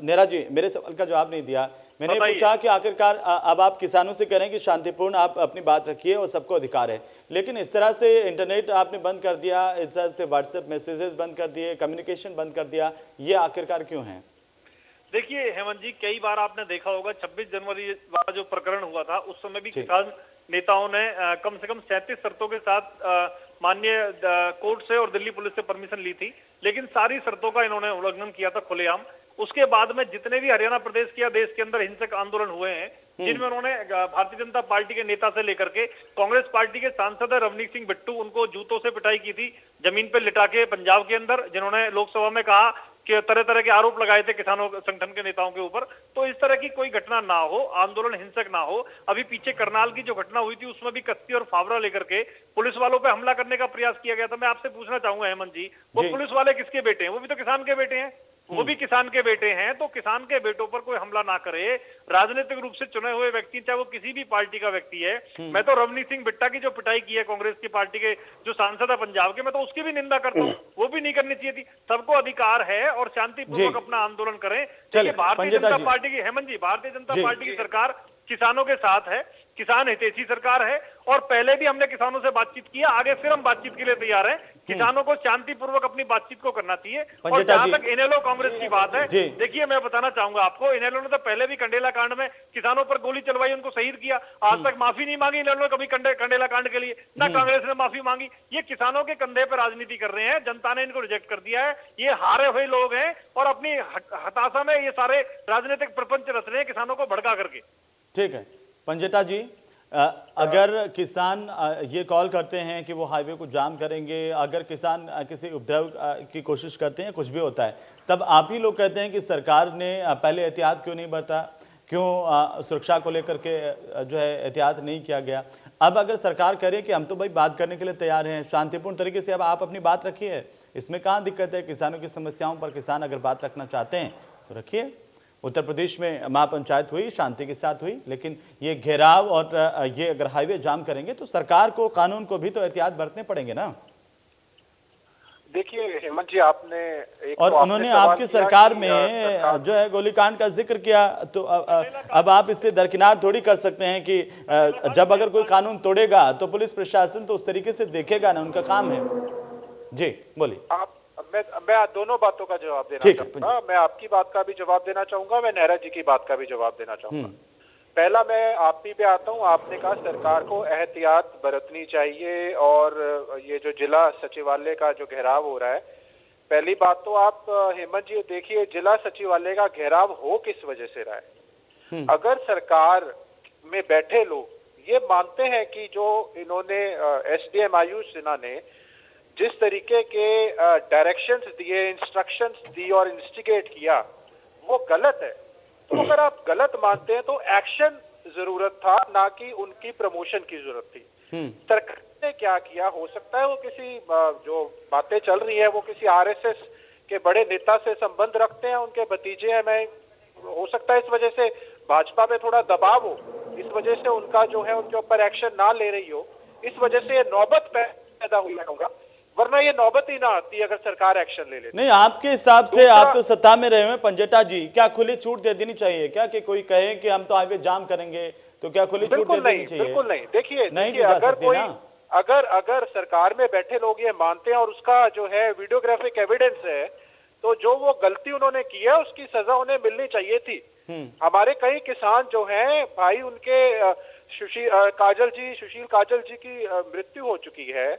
नेहरा जी मेरे सवाल का जवाब नहीं दिया। मैंने पूछा कि आखिरकार अब आप किसानों से कह रहे हैं कि शांतिपूर्ण आप अपनी बात रखिए और सबको अधिकार है, लेकिन इस तरह से इंटरनेट आपने बंद कर दिया, इस तरह से व्हाट्सएप मैसेजेस बंद कर दिए, कम्युनिकेशन बंद कर दिया, ये आखिरकार क्यों है?
देखिए हेमंत जी, कई बार आपने देखा होगा 26 जनवरी वाला जो प्रकरण हुआ था, उस समय भी किसान नेताओं ने कम से कम 37 शर्तों के साथ माननीय कोर्ट से और दिल्ली पुलिस से परमिशन ली थी, लेकिन सारी शर्तों का इन्होंने उल्लंघन किया था खुलेआम। उसके बाद में जितने भी हरियाणा प्रदेश के या देश के अंदर हिंसक आंदोलन हुए हैं, जिनमें उन्होंने भारतीय जनता पार्टी के नेता से लेकर के कांग्रेस पार्टी के सांसद रवनीत सिंह बिट्टू, उनको जूतों से पिटाई की थी जमीन पर लिटा के पंजाब के अंदर, जिन्होंने लोकसभा में कहा कि तरह तरह के आरोप लगाए थे किसानों संगठन के नेताओं के ऊपर। तो इस तरह की कोई घटना ना हो, आंदोलन हिंसक ना हो। अभी पीछे करनाल की जो घटना हुई थी उसमें भी कश्ती और फावड़ा लेकर के पुलिस वालों पे हमला करने का प्रयास किया गया था। मैं आपसे पूछना चाहूंगा हेमंत जी, वो पुलिस वाले किसके बेटे हैं? वो भी तो किसान के बेटे हैं, वो भी किसान के बेटे हैं। तो किसान के बेटों पर कोई हमला ना करे। राजनीतिक रूप से चुने हुए व्यक्ति, चाहे वो किसी भी पार्टी का व्यक्ति है, मैं तो रवनीत सिंह बिट्टा की जो पिटाई की है कांग्रेस की पार्टी के जो सांसद है पंजाब के, मैं तो उसकी भी निंदा करता हूँ। वो भी नहीं करनी चाहिए थी। सबको अधिकार है और शांतिपूर्वक अपना आंदोलन करें। भारतीय जनता पार्टी की, हेमंत जी, भारतीय जनता पार्टी की सरकार किसानों के साथ है, किसान हितैषी सरकार है, और पहले भी हमने किसानों से बातचीत किया, आगे फिर हम बातचीत के लिए तैयार हैं। किसानों को शांतिपूर्वक अपनी बातचीत को करना चाहिए। और जहां तक इनेलो कांग्रेस की बात है, देखिए मैं बताना चाहूंगा आपको, इनेलो ने तो पहले भी कंडेला कांड में किसानों पर गोली चलवाई, उनको शहीद किया। आज तक माफी नहीं मांगी इनेलो ने कभी कंडेला कांड के लिए, ना कांग्रेस ने माफी मांगी। ये किसानों के कंधे पर राजनीति कर रहे हैं, जनता ने इनको रिजेक्ट कर दिया है। ये हारे हुए लोग हैं और अपनी हताशा में ये सारे राजनीतिक प्रपंच रच रहे हैं किसानों को भड़का करके।
ठीक है पंजेटा जी, अगर किसान ये कॉल करते हैं कि वो हाईवे को जाम करेंगे, अगर किसान किसी उपद्रव की कोशिश करते हैं, कुछ भी होता है, तब आप ही लोग कहते हैं कि सरकार ने पहले एहतियात क्यों नहीं बरता, क्यों सुरक्षा को लेकर के जो है एहतियात नहीं किया गया। अब अगर सरकार करे कि हम तो भाई बात करने के लिए तैयार हैं शांतिपूर्ण तरीके से, अब आप अपनी बात रखिए, इसमें कहाँ दिक्कत है? किसानों की समस्याओं पर किसान अगर बात रखना चाहते हैं तो रखिए। उत्तर प्रदेश में महापंचायत हुई, शांति के साथ हुई, लेकिन ये घेराव और ये अगर हाईवे जाम करेंगे तो सरकार को, कानून को भी तो एहतियात बरतने पड़ेंगे ना।
देखिए हेमंत जी, आपने एक
और उन्होंने आपकी सरकार में जो है गोलीकांड का जिक्र किया, तो अब आप इससे दरकिनार थोड़ी कर सकते हैं कि जब अगर कोई कानून तोड़ेगा तो पुलिस प्रशासन तो उस तरीके से देखेगा ना, उनका काम है। जी बोलिए।
मैं दोनों बातों का जवाब देना चाहूंगा। मैं आपकी बात का भी जवाब देना चाहूंगा, मैं नेहरा जी की बात का भी जवाब देना चाहूंगा। पहला मैं आप ही पे आता हूं। आपने कहा सरकार को एहतियात बरतनी चाहिए और ये जो जिला सचिवालय का जो घेराव हो रहा है, पहली बात तो आप हेमंत जी देखिए, जिला सचिवालय का घेराव हो किस वजह से रहा है। अगर सरकार में बैठे लोग ये मानते हैं कि जो इन्होंने एसडीएम आयुष सिन्हा ने जिस तरीके के डायरेक्शंस दिए, इंस्ट्रक्शंस दी और इंस्टिगेट किया, वो गलत है, तो अगर आप गलत मानते हैं तो एक्शन जरूरत था, ना कि उनकी प्रमोशन की जरूरत थी। सरकार ने क्या किया, हो सकता है वो किसी जो बातें चल रही है वो किसी आरएसएस के बड़े नेता से संबंध रखते हैं, उनके भतीजे हैं, मैं हो सकता है इस वजह से भाजपा पे थोड़ा दबाव हो, इस वजह से उनका जो है उनके ऊपर एक्शन ना ले रही हो, इस वजह से ये नौबत पैदा हुई होगा, वरना ये नौबत ही ना आती अगर सरकार एक्शन ले लेती।
नहीं, आपके हिसाब से आप तो सत्ता में रहे हैं पंजेटा जी, क्या खुली छूट दे देनी चाहिए क्या कि कोई कहे कि हम तो हाईवे जाम करेंगे, तो क्या खुली छूट दे देनी चाहिए?
बिल्कुल नहीं। देखिए
नहीं
अगर कोई अगर सरकार में बैठे लोग ये मानते हैं और उसका जो है वीडियोग्राफिक एविडेंस है, तो जो वो गलती उन्होंने की है उसकी सजा उन्हें मिलनी चाहिए थी। हमारे कई किसान जो हैं भाई, उनके सुशील काजल जी की मृत्यु हो चुकी है,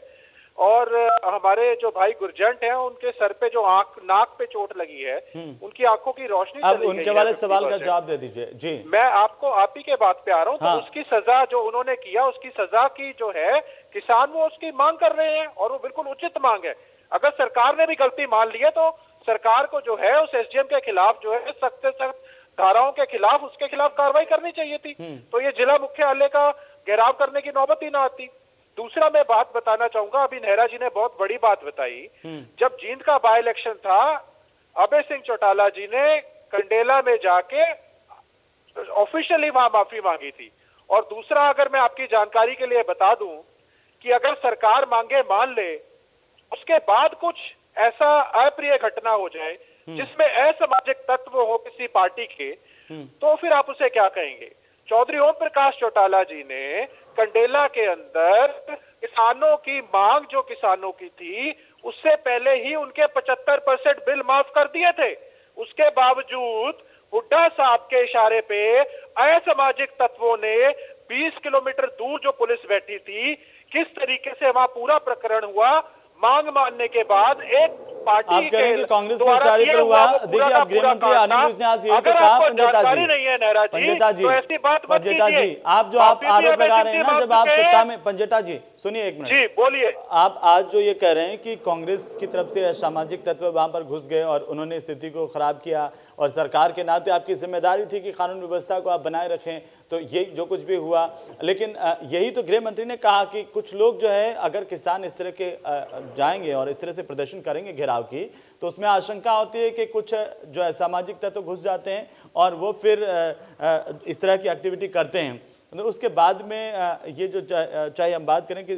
और हमारे जो भाई गुरजंट हैं उनके सर पे जो नाक पे चोट लगी है, उनकी आंखों की रोशनी
अब उनके वाले सवाल का जवाब दे दीजिए जी।
मैं आप ही के बात पे आ रहा हूँ। तो उसकी सजा जो उन्होंने किया, उसकी सजा की जो है किसान वो उसकी मांग कर रहे हैं और वो बिल्कुल उचित मांग है। अगर सरकार ने भी गलती मान ली है तो सरकार को जो है उस एसडीएम के खिलाफ जो है सख्त से सख्त धाराओं के खिलाफ उसके खिलाफ कार्रवाई करनी चाहिए थी। तो ये जिला मुख्यालय का घेराव करने की नौबत ही ना आती। दूसरा मैं बात बताना चाहूंगा, अभी नेहरा जी ने बहुत बड़ी बात बताई, जब जींद का बाय इलेक्शन था, अभय सिंह चौटाला जी ने कंडेला में जाके ऑफिशियली वहां माफी मांगी थी। और दूसरा, अगर मैं आपकी जानकारी के लिए बता दूं कि अगर सरकार मांगे मान ले, उसके बाद कुछ ऐसा अप्रिय घटना हो जाए जिसमें असामाजिक तत्व हो किसी पार्टी के, तो फिर आप उसे क्या कहेंगे? चौधरी ओम प्रकाश चौटाला जी ने कंडेला के अंदर किसानों की मांग जो किसानों की थी, उससे पहले ही उनके 75% बिल माफ कर दिए थे। उसके बावजूद हुड्डा साहब के इशारे पे असामाजिक तत्वों ने 20 किलोमीटर दूर जो पुलिस बैठी थी, किस तरीके से वहां पूरा प्रकरण हुआ, मांग मानने के बाद एक पार्टी
आप कह रहे हैं कि कांग्रेस के इशारे पर हुआ। देखिए, आप गृह मंत्री आनंद ने आज यही तो कहा। पंजेटा जी, पंजेटा जी, आप जो आप आरोप लगा रहे हैं ना, जब आप सत्ता में, पंजेटा जी सुनिए एक मिनट,
जी बोलिए।
आप आज जो ये कह रहे हैं कि कांग्रेस की तरफ से असामाजिक तत्व वहां पर घुस गए और उन्होंने स्थिति को खराब किया, और सरकार के नाते आपकी जिम्मेदारी थी कि कानून व्यवस्था को आप बनाए रखें, तो ये जो कुछ भी हुआ, लेकिन यही तो गृह मंत्री ने कहा कि कुछ लोग जो है, अगर किसान इस तरह के जाएंगे और इस तरह से प्रदर्शन करेंगे घेराव की, तो उसमें आशंका होती है कि कुछ जो है सामाजिक तत्व घुस जाते हैं और वो फिर इस तरह की एक्टिविटी करते हैं। तो उसके बाद में ये जो चाहे हम बात करें कि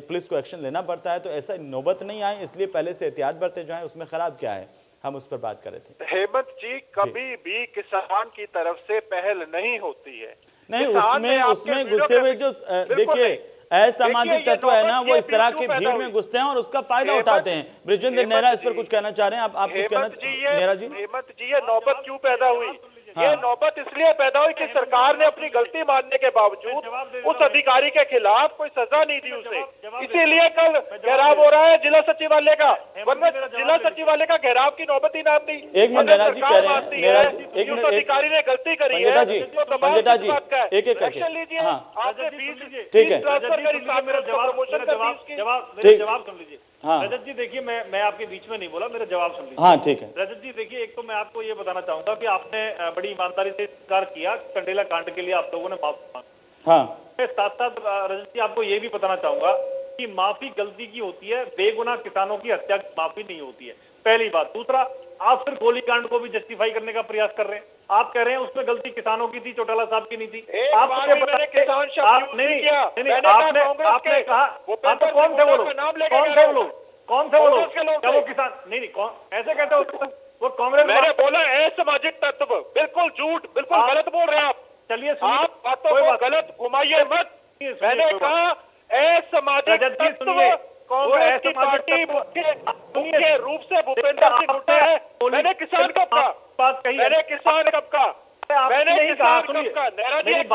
पुलिस को एक्शन लेना पड़ता है, तो ऐसा नौबत नहीं आए, इसलिए पहले से एहतियात बरते जो है। उसमें खराब क्या है, हम उस पर बात कर रहे थे।
हेमंत जी, कभी भी किसान की तरफ से पहल नहीं होती है।
नहीं, उसमें घुसे हुए जो देखिए असामाजिक तत्व है ना, वो इस तरह की भीड़ में घुसते हैं और उसका फायदा उठाते हैं। बृजेंद्र नेहरा इस पर कुछ कहना चाह रहे हैं, आप कुछ कहना, नेहरा जी?
हेमंत जी, ये नौबत क्यों पैदा हुई? ये नौबत इसलिए पैदा हुई कि सरकार ने अपनी गलती मानने के बावजूद उस अधिकारी के खिलाफ कोई सजा नहीं दी उसे, इसीलिए कल घेराव हो रहा है जिला सचिवालय का, वरना जिला सचिवालय का घेराव की नौबत ही ना दी।
एक मिनट नेहरा जी कह रहे हैं, एक मिनट,
अधिकारी ने गलती करी है,
पंजेटा जी, पंजेटा जी एक एक करके, हाँ ठीक है,
जवाब सुन लीजिए।
हाँ
रजत जी देखिए, मैं आपके बीच में नहीं बोला, मेरा जवाब सुन लीजिए।
हाँ ठीक है।
रजत जी देखिए, एक तो मैं आपको ये बताना चाहूंगा कि आपने बड़ी ईमानदारी से स्वीकार किया, कंडेला कांड के लिए आप लोगों ने माफी मांगी।
हाँ,
मैं साथ साथ रजत जी आपको ये भी बताना चाहूंगा कि माफी गलती की होती है, बेगुनाह किसानों की हत्या की माफी नहीं होती है, पहली बात। दूसरा, आप फिर गोलीकांड को भी जस्टिफाई करने का प्रयास कर रहे हैं। आप कह रहे हैं उसमें गलती किसानों की थी, चौटाला साहब की नहीं थी। आपने कहा, कौन थे वो लोग? कौन थे वो लोग? क्या वो किसान? नहीं, कौन ऐसे कहते हो? वो कांग्रेस।
मैंने बोला असामाजिक तत्व, बिल्कुल झूठ, बिल्कुल गलत बोल रहे हैं आप।
चलिए,
आप बातों को गलत घुमाइए मत। मैंने कहा असामाजिक तत्व कांग्रेस की पार्टी मुख्य रूप से भूपेंद्र सिंह हुड्डा है। मैंने किसान कब कहा? मैंने किसान कब कहा? मैंने किसान कब कहा? नेहरा जी एक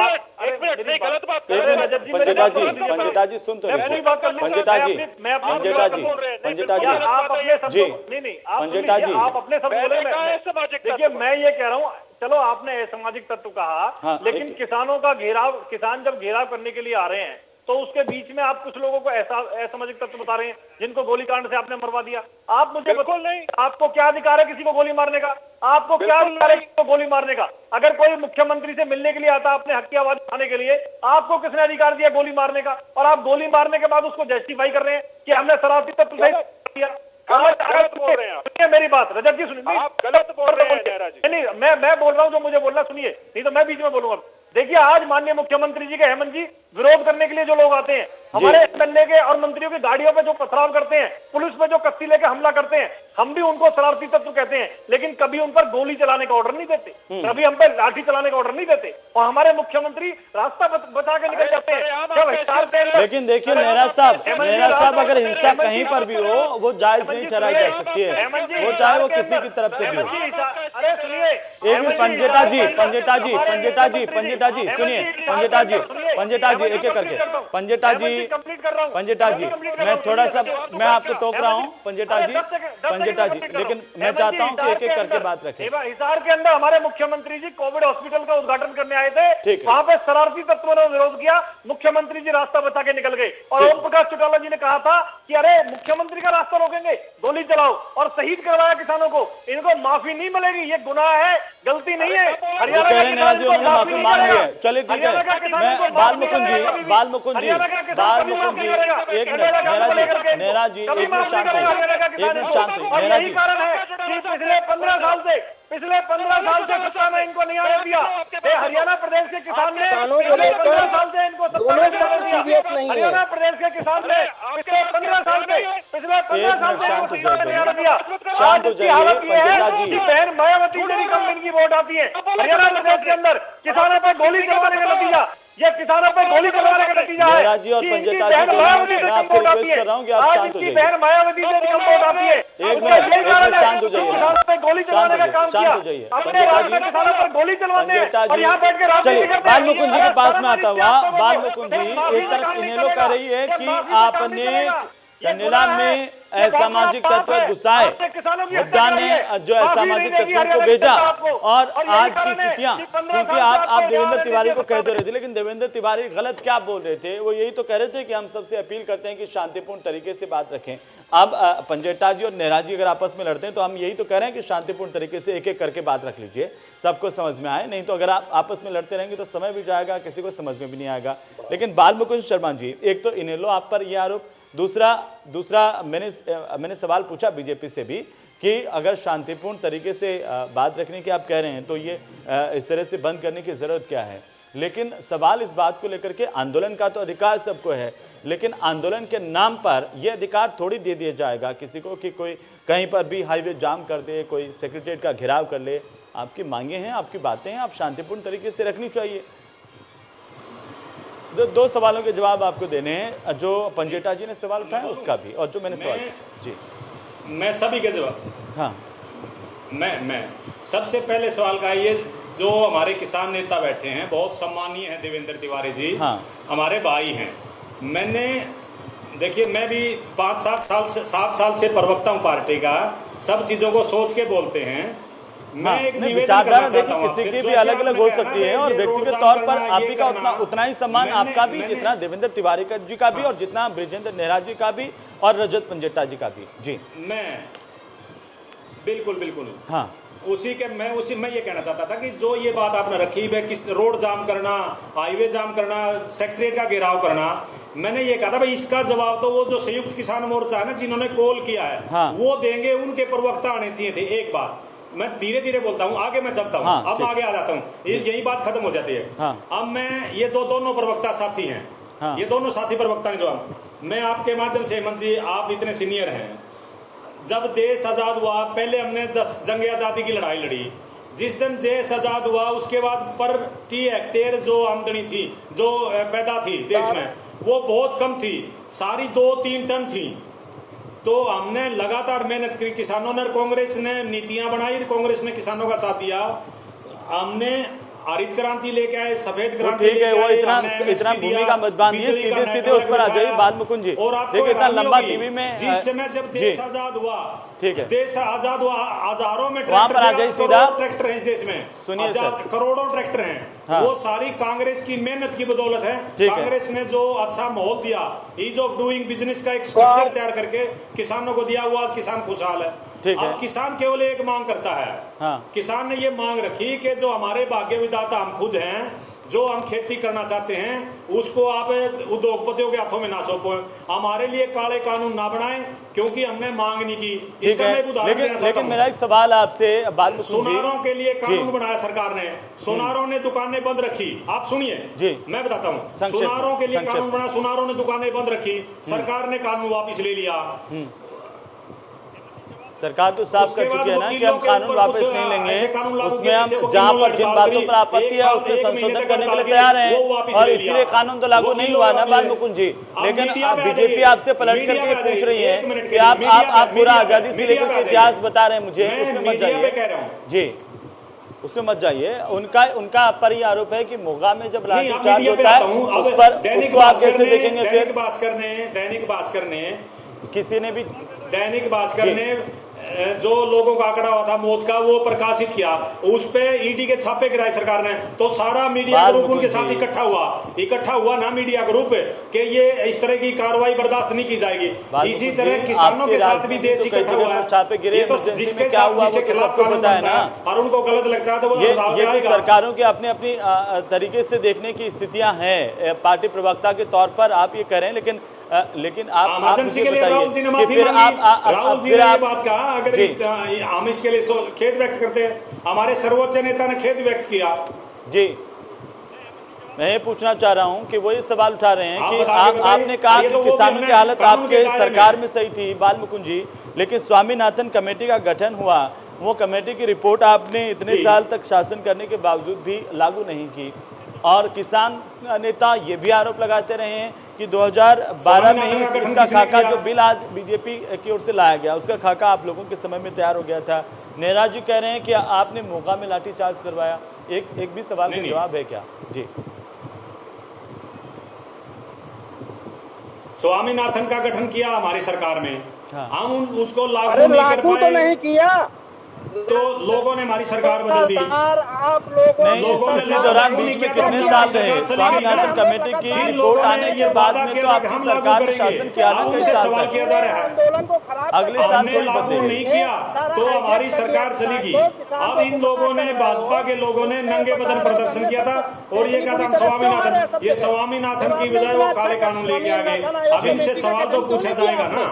मिनट, नहीं गलत बात कर रहे हैं।
पंजेटा जी, पंजेटा जी सुन तो लीजिए, पंजेटा जी, पंजेटा जी, पंजेटा जी,
आप अपने शब्द,
जी,
नहीं
पंजेटा जी,
आप अपने शब्द बोले। देखिए, मैं ये कह रहा हूँ, चलो आपने असामाजिक तत्व कहा, लेकिन किसानों का घेराव, किसान जब घेराव करने के लिए आ रहे हैं, तो उसके बीच में आप कुछ लोगों को ऐसा असामाजिक तत्व बता रहे हैं जिनको गोलीकांड से आपने मरवा दिया। आप मुझे बिल्कुल नहीं, आपको क्या अधिकार है किसी को गोली मारने का? आपको क्या अधिकार है किसी को गोली मारने का? अगर कोई मुख्यमंत्री से मिलने के लिए आता अपने हक की आवाज उठाने के लिए, आपको किसने अधिकार दिया गोली मारने का? और आप गोली मारने के बाद उसको जस्टिफाई कर रहे हैं कि हमने शरारती तत्व सही किया।
गलत बोल रहे हैं।
सुनिए मेरी बात, रजत जी सुनिए,
आप गलत बोल रहे हैं नेहरा जी।
नहीं, मैं बोल रहा हूँ जो मुझे बोलना, सुनिए, नहीं तो मैं बीच में बोलूंगा। देखिए, आज माननीय मुख्यमंत्री जी के, हेमंत जी, विरोध करने के लिए जो लोग आते हैं, हमारे एमएलए के और मंत्रियों की गाड़ियों पे जो पथराव करते हैं, पुलिस पे जो कत्ती लेके हमला करते हैं, हम भी उनको शरारती तत्व कहते हैं, लेकिन कभी उन पर गोली चलाने का ऑर्डर नहीं देते, कभी हम पर लाठी चलाने का ऑर्डर नहीं देते, और हमारे मुख्यमंत्री रास्ता बचा के निकल जाते हैं।
लेकिन देखिए नेहरा साहब, अगर हिंसा कहीं पर भी हो, वो जायज नहीं ठहराई जा सकती है, वो चाहे वो किसी की तरफ से भी हो।
अरे सुनिए,
एक मिनट, पंजेटा जी, पंजेटा जी, पंजेटा जी, पंजेटा जी सुनिए, पंजेटा जी, पंजेटा जी एक एक करके, पंजेटा जी, पंजेटा जी, मैं थोड़ा सा, मैं आपको टोक रहा हूँ पंजेटा जी, पंजेटा जी, लेकिन मैं चाहता हूँ कि एक एक करके बात रखें।
हिसार के अंदर हमारे मुख्यमंत्री जी कोविड हॉस्पिटल का उद्घाटन करने आए थे, वहां पे शरारती तत्वों ने विरोध किया, मुख्यमंत्री जी रास्ता बचा के निकल गए, और ओम प्रकाश चौटाला जी ने कहा था कि अरे मुख्यमंत्री का रास्ता रोकेंगे, गोली चलाओ, और शहीद करवाया किसानों को। इनको माफी नहीं मिलेगी, ये गुनाह है, गलती नहीं है। हरियाणा
कह रहे नेहरा जी उन्होंने माफी मांग ली है, चलिए ठीक है। मैं बालमुकुंद जी, बालमुकुंद जी, बालमुकुंद जी, एक मिनट, नेहरा जी एक मिनट शांत हो, एक मिनट शांत हो, नेहरा जी।
पिछले 15 साल से किसान ने इनको नहीं आने दिया। हरियाणा प्रदेश के किसान ने पिछले 15 साल से इनको हरियाणा प्रदेश के किसान ने पिछले 15 साल से
शांत हो जाइए, शांत हो जाइए पंजेटा जी।
बहन मायावती मेरी कंपनी की वोट आती है हरियाणा प्रदेश के अंदर, किसानों पर गोली चलाने का नतीजा, ये किसानों पर गोली चलाने का नतीजा है।
नेहरा जी और पंजेटा जी दोनों, मैं आपसे रिक्वेस्ट कर रहा हूँ कि आप शांत हो जाइए।
बहन मायावती से कम वोट आती है,
एक मिनट शांत हो जाइए,
किसानों पर गोली चलाने का काम किया,
शांत हो जाइए
पंजेटा जी, किसानों पर गोली चलवाने और यहाँ बैठ के
चलिए बालमुकुंद जी के पास में आता हुआ। बालमुकुंद जी, एक तरफ इनेलो कह रही है कि आपने कंडेला में असामाजिक तत्व घुसाए, हुड्डा ने जो असामाजिक तत्वों को भेजा और आज की स्थितियां, क्योंकि आप देवेंद्र तिवारी को कहते रहे थे, लेकिन देवेंद्र तिवारी गलत क्या बोल रहे थे? वो यही तो कह रहे थे कि हम सबसे अपील करते हैं कि शांतिपूर्ण तरीके से बात रखें। अब पंजेटा जी और नेहरा जी अगर आपस में लड़ते हैं तो हम यही तो कह रहे हैं कि शांतिपूर्ण तरीके से एक एक करके बात रख लीजिए, सबको समझ में आए। नहीं तो अगर आप आपस में लड़ते रहेंगे तो समय भी जाएगा, किसी को समझ में भी नहीं आएगा। लेकिन बाल मुकुंद शर्मा जी, एक तो इनेलो आप पर यह आरोप, दूसरा मैंने सवाल पूछा बीजेपी से भी कि अगर शांतिपूर्ण तरीके से बात रखने की आप कह रहे हैं तो ये इस तरह से बंद करने की जरूरत क्या है? लेकिन सवाल इस बात को लेकर के आंदोलन का तो अधिकार सबको है, लेकिन आंदोलन के नाम पर यह अधिकार थोड़ी दे दिया जाएगा किसी को कि कोई कहीं पर भी हाईवे जाम कर दे, कोई सेक्रेटरीट का घेराव कर ले। आपकी मांगे हैं, आपकी बातें हैं, आप शांतिपूर्ण तरीके से रखनी चाहिए। दो सवालों के जवाब आपको देने हैं, जो पंजेटा जी ने सवाल उठाया उसका भी और जो मैंने सवाल जी
मैं सभी के जवाब।
हाँ,
मैं सबसे पहले सवाल का ये, जो हमारे किसान नेता बैठे हैं बहुत सम्मानीय हैं देवेंद्र तिवारी जी,
हाँ,
हमारे भाई हैं। मैंने देखिए, मैं भी 7 साल से प्रवक्ता हूँ पार्टी का, सब चीजों को सोच के बोलते हैं।
हाँ, विचारधारा देखिए किसी की भी अलग अलग हो सकती है और व्यक्तिगत तौर पर आप ही का उतना ही सम्मान आपका भी जितना देवेंद्र तिवारी जी का भी और जितना ब्रिजेंद्र नेहरा जी का भी और रजत पंजेटा जी का भी। जी
मैं बिल्कुल
हाँ,
मैं ये कहना चाहता था कि जो ये बात आपने रखी है, किस रोड जाम करना, हाईवे जाम करना, सेक्रेटरीट का घेराव करना, मैंने ये कहा था भाई इसका जवाब तो वो जो संयुक्त किसान मोर्चा है ना, जिन्होंने कॉल किया है,
हाँ,
वो देंगे। उनके प्रवक्ता आने चाहिए थे। एक बात मैं धीरे धीरे बोलता हूँ, आगे मैं चलता हूँ।
हाँ,
अब आगे आ जाता हूँ, यही बात खत्म हो जाती है।
हाँ,
अब मैं ये दोनों प्रवक्ता साथी हैं,
हाँ,
ये दोनों साथी प्रवक्ता हैं। जो मैं आपके माध्यम से, हेमंत जी आप इतने सीनियर हैं, जब देश आजाद हुआ पहले हमने जंग आजादी की लड़ाई लड़ी। जिस दिन देश आजाद हुआ उसके बाद पर टी हेक्टेयर जो आमदनी थी, जो पैदा थी देश में, वो बहुत कम थी, सारी 2-3 टन थी। तो हमने लगातार मेहनत की, किसानों ने, कांग्रेस ने नीतियां बनाई, कांग्रेस ने किसानों का साथ दिया। हमने हरित क्रांति लेके आए, सफेद क्रांति,
ठीक है, वो इतना भूमिका मत बांधिए, सीधे उस पर आ जाइए बाल मुकुंद जी। देखिए इतना लंबा टीवी में,
जिस समय जब देश आजाद हुआ,
ठीक है,
देश आजाद हुआ, हजारों में
वहां पर आ जाइए सीधा।
ट्रैक्टर है इस देश में,
सुनिए सर,
करोड़ों ट्रैक्टर हैं।
हाँ,
वो सारी कांग्रेस की मेहनत की बदौलत है। कांग्रेस ने जो अच्छा माहौल दिया, ईज ऑफ डूइंग बिजनेस का एक स्ट्रक्चर तैयार करके किसानों को दिया हुआ, किसान खुशहाल है। अब किसान केवल एक मांग करता है। हाँ, किसान ने ये मांग रखी कि जो हमारे भाग्य विधाता हम खुद हैं, जो हम खेती करना चाहते हैं उसको आप उद्योगपतियों के हाथों में ना सौंपो, हमारे लिए काले कानून ना बनाएं, क्योंकि हमने मांग नहीं की।
ठीक है, लेकिन मेरा एक सवाल आपसे,
सोनारों के लिए कानून बनाया सरकार ने, सोनारों ने दुकानें बंद रखी। आप सुनिए जी, मैं बताता हूँ, सोनारों के लिए कानून बना, सोनारों ने दुकानें बंद रखी, सरकार ने कानून वापिस ले लिया।
सरकार तो साफ कर चुकी है ना कि हम कानून वापस नहीं लेंगे, उसमें हम जहां पर जिन बातों पर आपत्ति है उसमें संशोधन करने के लिए तैयार हैं, और इसीलिए कानून तो लागू नहीं हुआ ना बाल मुकुंद जी। लेकिन बीजेपी आपसे पलट करके पूछ रही है कि आप पूरा आजादी से लेकर के इतिहास बता रहे हैं मुझे, उसमें मत जाइए जी, उसमें मत जाइए। उनका पर ही आरोप है कि मोगा में जब लाठीचार्ज होता है उस पर, उसको आप कैसे देखेंगे? फिर
दैनिक भास्कर ने
किसी ने भी,
दैनिक भास्कर ने जो लोगों का आंकड़ा हुआ था मौत का, वो प्रकाशित किया, उस पे ईडी के छापे गिराए सरकार ने। तो सारा मीडिया ग्रुप उनके साथ इकट्ठा हुआ ना, मीडिया ग्रुप, कि ये इस तरह की कार्रवाई बर्दाश्त नहीं की जाएगी। इसी तरह किसानों के साथ भी देश इकट्ठा हुआ है,
छापे गिरे, जिसके क्या हुआ वो तो सबको पता है ना,
और उनको गलत लगता है तो वो
ये सरकारों के अपने अपनी तरीके से देखने की स्थितियां हैं। पार्टी प्रवक्ता के तौर पर आप ये कह रहे हैं, लेकिन आप मुझे बताइए कि फिर आप
बात का, अगर हम इसके लिए खेद व्यक्त करते हैं, हमारे सर्वोच्च नेता ने खेद व्यक्त किया
जी। मैं ये पूछना चाह रहा हूं कि वो ये सवाल उठा रहे हैं कि आपने कहा कि किसानों की हालत आपके सरकार में सही थी बाल मुकुंद जी, लेकिन स्वामीनाथन कमेटी का गठन हुआ, वो कमेटी की रिपोर्ट आपने इतने साल तक शासन करने के बावजूद भी लागू नहीं की, और किसान नेता ये भी आरोप लगाते रहे हैं कि 2012 में ही इसका खाका, जो बिल आज बीजेपी की ओर से लाया गया, उसका खाका आप लोगों के समय में तैयार हो गया था। नेहरा जी कह रहे हैं कि आपने मोगा में लाठीचार्ज करवाया। एक भी सवाल का जवाब है क्या? जी
स्वामीनाथन का गठन किया हमारी सरकार में, हम उसको लागू
अरे
नहीं कर
लागू तो
पाए,
नहीं किया,
तो लोगों ने हमारी सरकार बदल दी।
आप लोगों
नहीं, इसी दौरान बीच में कितने साल रहे? स्वामीनाथन कमेटी की रिपोर्ट आने के बाद में तो आपकी सरकार ने शासन किया ना कई साल
सवाल
तक।
किया जा रहा है,
आंदोलन को खराब
अगले साल
हमने
थोड़ी
लागू
बदलेगी।
नहीं किया तो हमारी सरकार चलेगी। अब इन लोगों ने, भाजपा के लोगों ने नंगे बदन प्रदर्शन किया था और ये कहा था स्वामीनाथन, ये स्वामीनाथन की बजाय वो काले कानून लेके आ गए। अब इनसे सवाल तो पूछा जाएगा ना।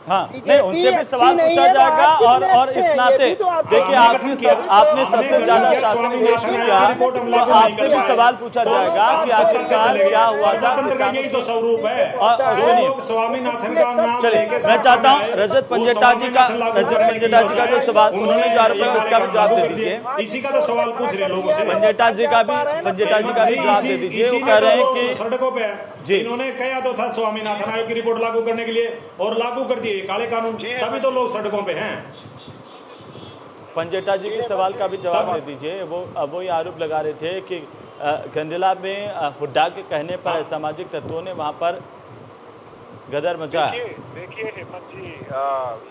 हाँ, नहीं, उनसे भी सवाल पूछा जाएगा और इस नाते देखिए आपने सबसे ज्यादा शासन देश में किया, तो आपसे भी सवाल पूछा जाएगा कि आखिरकार क्या हुआ था किसानों।
यही तो स्वरूप है।
और सुनिए,
स्वामीनाथन का नाम
चलिए मैं चाहता हूँ रजत पंजेटा जी का जो सवाल उन्होंने जो आरोप लगाया उसका भी जवाब दे दीजिए।
इसी का तो सवाल पूछ रहे लोगों से।
पंजेटा जी का भी जवाब दे दीजिए। वो कह रहे हैं कि
सड़कों पे जी इन्होंने कहा तो था स्वामीनाथन आयोग की रिपोर्ट लागू करने के लिए, और लागू कर दिए काले कानून, तभी तो लोग सड़कों पे हैं।
पंजेटा जी के सवाल का भी जवाब दे दीजिए। वो ये आरोप लगा रहे थे कि कंडिला में हुड्डा के कहने पर असामाजिक तत्वों ने वहां पर गदर मचाया।
देखिए हेमंत जी,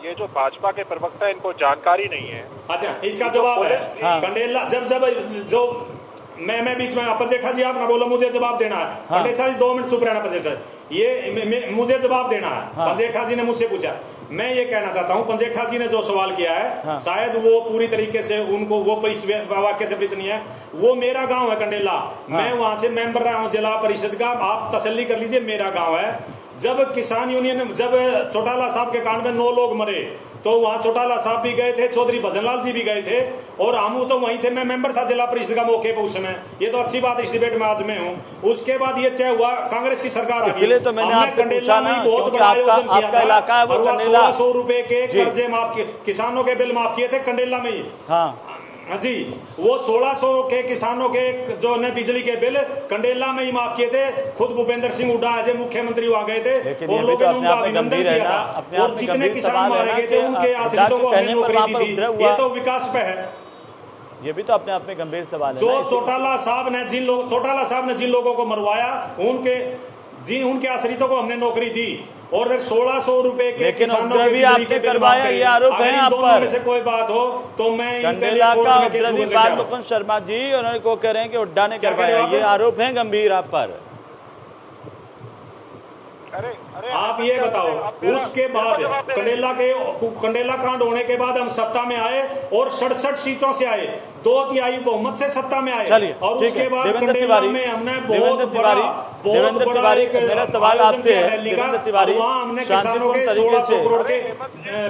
ये जो भाजपा के प्रवक्ता इनको जानकारी नहीं है।
अच्छा, इसका जवाब है कंडेला जब जो मैं बीच में, पंजेठा जी आप ना बोलो, मुझे जवाब देना है। पंजेठा जी 2 मिनट चुप रहना। पंजेठा ये मुझे जवाब देना है। पंजेठा जी ने मुझसे पूछा, मैं ये कहना चाहता हूँ पंजेठा जी ने जो सवाल किया है शायद वो पूरी तरीके से उनको वो वाक्य से परिचित नहीं है। वो मेरा गांव है कंडेला, मैं वहां से मेंबर रहा हूँ जिला परिषद का, आप तसल्ली कर लीजिए, मेरा गांव है। जब किसान यूनियन, जब चौटाला साहब के कांड में 9 लोग मरे तो वहां चौटाला साहब भी गए थे, चौधरी भजनलाल जी भी गए थे, और हम तो वहीं थे। मैं मेंबर था जिला परिषद का मौके पर उस समय। ये तो अच्छी बात, इस डिबेट में आज मैं हूँ। उसके बाद ये तय हुआ, कांग्रेस की सरकार आ गई।
इसलिए तो मैंने आपसे पूछा ना, क्योंकि आपका इलाका है वो कंडेला।
1600 रुपए के कर्जे माफ किए, किसानों के बिल माफ किए थे कंडेला में ही।
हाँ
जी, वो 1600 के किसानों के जो ने बिजली के बिल कंडेला में ही माफ किए थे। खुद भूपेंद्र सिंह हुड्डा एज मुख्यमंत्री वहां गए थे, और लोगों ने उनका अभिनंदन किया था। और जितने किसान मारे गए थे उनके आश्रितों को हमने नौकरी दी थी। ये तो विकास पे है।
ये भी तो अपने आप में गंभीर सवाल है।
जो चौटाला साहब ने जिन लोगों को मरवाया, उनके आश्रितों को हमने नौकरी दी, और 1600 रुपए के,
लेकिन उपद्रवी आपने करवाया, ये आरोप है आप पर।
से कोई बात हो तो मैं
कंडेला का उपद्रवी बाल मुकुंद शर्मा जी, उन्होंने को कह रहे हैं कि हुड्डा ने करवाया, ये आरोप है गंभीर आप पर।
आप ये बताओ, उसके बाद कंडेला कांड होने के बाद हम सत्ता में आए और 67 सीटों से आए, 2/3 बहुमत से सत्ता में आए।
चलिए,
और उसके बाद
देवेंद्र तिवारी, मेरा सवाल आपसे है। देवेंद्र तिवारी, शांतिपूर्ण तरीके से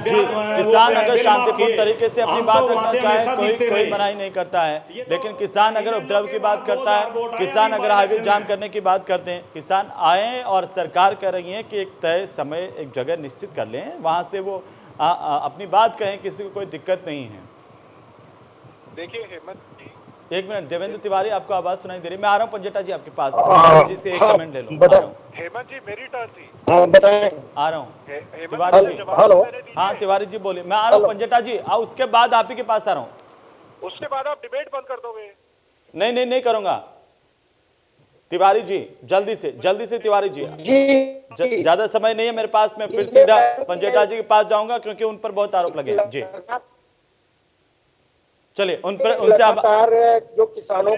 जी, किसान अगर शांतिपूर्ण तरीके से अपनी बात रखना चाहे कोई मनाही नहीं करता है, लेकिन किसान अगर उपद्रव की बात करता है, किसान अगर हाईवे जाम करने की बात करते हैं, किसान आए और सरकार कह रही है कि एक तय समय एक जगह निश्चित कर लें, वहां से वो अपनी बात कहें, किसी को कोई दिक्कत नहीं है।
देखिए हेमंत जी,
एक मिनट, देवेंद्र तिवारी आपको आवाज सुनाई दे रही है? मैं आ रहा हूँ पंजेटा जी आपके पास, जी से एक कमेंट ले लो।
हेमंत जी मेरी टर्न थी,
बताएं।
आ रहा हूँ तिवारी जी।
हेलो,
हाँ तिवारी जी बोलिए। मैं आ रहा हूँ पंजेटा जी, उसके बाद आप ही के पास आ रहा हूँ।
उसके बाद आप डिबेट बंद कर दोगे?
नहीं करूंगा तिवारी जी, जल्दी से तिवारी जी, ज्यादा समय नहीं है मेरे पास, मैं फिर सीधा पंजेटा जी के पास जाऊंगा क्योंकि उन पर बहुत आरोप लगे हैं। जी चलिए, उनसे
लगातार जो किसानों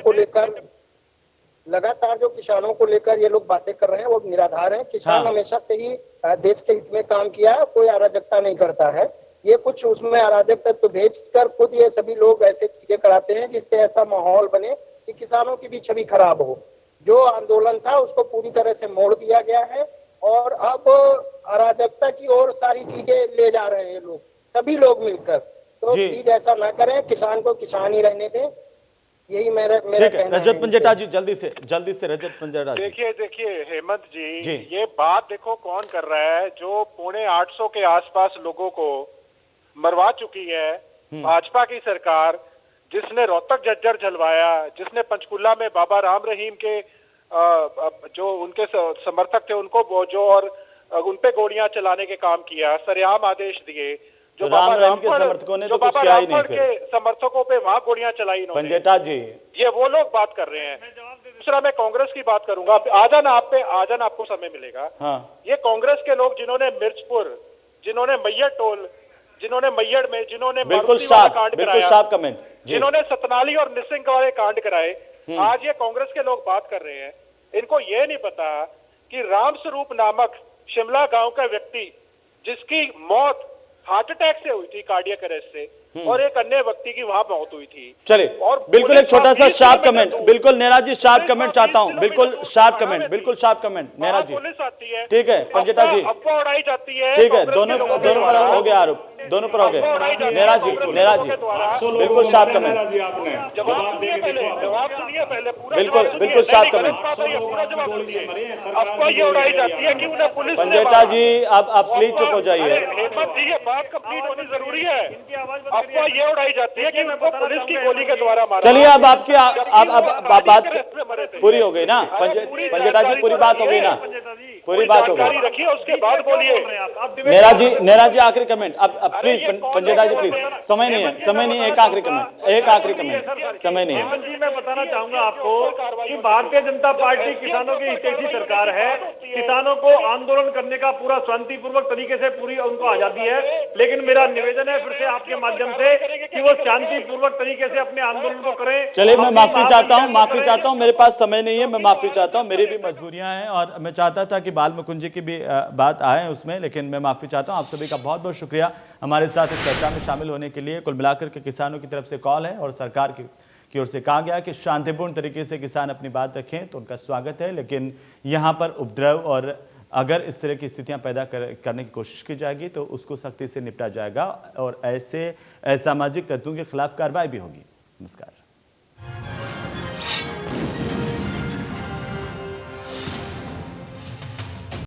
को लेकर ये लोग बातें कर रहे हैं वो निराधार हैं। किसान हमेशा से ही देश के हित में काम किया है, कोई अराजकता नहीं करता है। ये कुछ उसमें अराजक तत्व भेजकर खुद ये सभी लोग ऐसे चीजें कराते हैं जिससे ऐसा माहौल बने कि किसानों की भी छवि खराब हो। जो आंदोलन था उसको पूरी तरह से मोड़ दिया गया है और अब अराजकता की ओर सारी चीजें ले जा रहे हैं लोग, सभी लोग मिलकर। तो प्लीज ऐसा ना करें, किसान को किसान ही रहने दें, यही मेरा कहना है।
रजत पंजेटा जी, जल्दी से रजत पंजेटा जी।
देखिए हेमंत जी, ये बात देखो कौन कर रहा है, जो 850 के आसपास लोगों को मरवा चुकी है भाजपा की सरकार, जिसने रोहतक झज्जर जलवाया, जिसने पंचकुला में बाबा राम रहीम के जो उनके समर्थक थे उनको बोझो और उनपे गोलियां चलाने के काम किया, सरेआम आदेश दिए,
तो राम रहीम के समर्थकों ने तो कुछ किया ही नहीं फिर।
के समर्थकों पे वहां गोलियां चलाई इन्होंने।
पंजेटा जी,
ये वो लोग बात कर रहे हैं। दूसरा मैं कांग्रेस की बात करूंगा, आ जाना आपको समय मिलेगा।
हाँ।
ये कांग्रेस के लोग जिन्होंने मिर्चपुर, जिन्होंने मैयड़ टोल, जिन्होंने मैयड़ में, जिन्होंने
बिल्कुल शार्प कमेंट,
जिन्होंने सतनाली और निसिंग वाले कांड कराए, आज ये कांग्रेस के लोग बात कर रहे हैं। इनको ये नहीं पता कि राम स्वरूप नामक शिमला गांव का व्यक्ति जिसकी मौत हार्ट अटैक से हुई थी, कार्डियक अरेस्ट से, और एक अन्य व्यक्ति की वहां मौत हुई थी।
चलिए,
और
बिल्कुल एक छोटा सा शार्प कमेंट, बिल्कुल नेरा जी शार्प कमेंट चाहता हूं, बिल्कुल शार्प कमेंट नेरा जी।
पुलिस आती है,
ठीक है पंजेटा जी,
अफवाह उड़ाई जाती है,
ठीक है, दोनों पर हो गया आरोप, दोनों पर हो गए। नेरा जी बिल्कुल शार्प कमेंट,
जवाब सुनिए पहले,
बिल्कुल शार्प कमेंट।
अफवाह ये उड़ाई जाती है कि उन्हें पुलिस,
पंजेटा जी आप प्लीज चुप हो जाइए।
हेमंत जी, ये बात कंप्लीट होनी जरूरी है। अफवाह ये उड़ाई जाती है कि उनको पुलिस की गोली के द्वारा मारा।
चलिए, अब आपकी बात पूरी हो गई ना पंजेटा जी, पूरी बात हो गई ना, पूरी बात हो गई।
रखिए, उसके बाद बोलिए।
नेरा जी आखिरी कमेंट, अब प्लीज पंजेटा जी प्लीज, समय नहीं है, एक आखिरी कमेंट, समय नहीं है।
जी, मैं बताना चाहूंगा आपको कि भारतीय जनता पार्टी किसानों की हितैषी सरकार है। किसानों को आंदोलन करने का पूरा शांतिपूर्वक तरीके से पूरी उनको आजादी है, लेकिन मेरा निवेदन है फिर से आपके माध्यम से कि वो शांतिपूर्वक तरीके से अपने आंदोलन को करें।
चलिए, मैं माफी चाहता हूं, मेरे पास समय नहीं है, मैं माफी चाहता हूं, मेरी भी मजबूरियां हैं और मैं चाहता था कि बाल मुकुंद जी की भी बात आए उसमें, लेकिन मैं माफी चाहता हूं। आप सभी का बहुत बहुत शुक्रिया हमारे साथ इस चर्चा में शामिल होने के लिए। कुल मिलाकर के किसानों की तरफ से कॉल है और सरकार की ओर से कहा गया कि शांतिपूर्ण तरीके से किसान अपनी बात रखें तो उनका स्वागत है, लेकिन यहाँ पर उपद्रव और अगर इस तरह की स्थितियां पैदा करने की कोशिश की जाएगी तो उसको सख्ती से निपटा जाएगा और ऐसे असामाजिक तत्वों के खिलाफ कार्रवाई भी होगी। नमस्कार।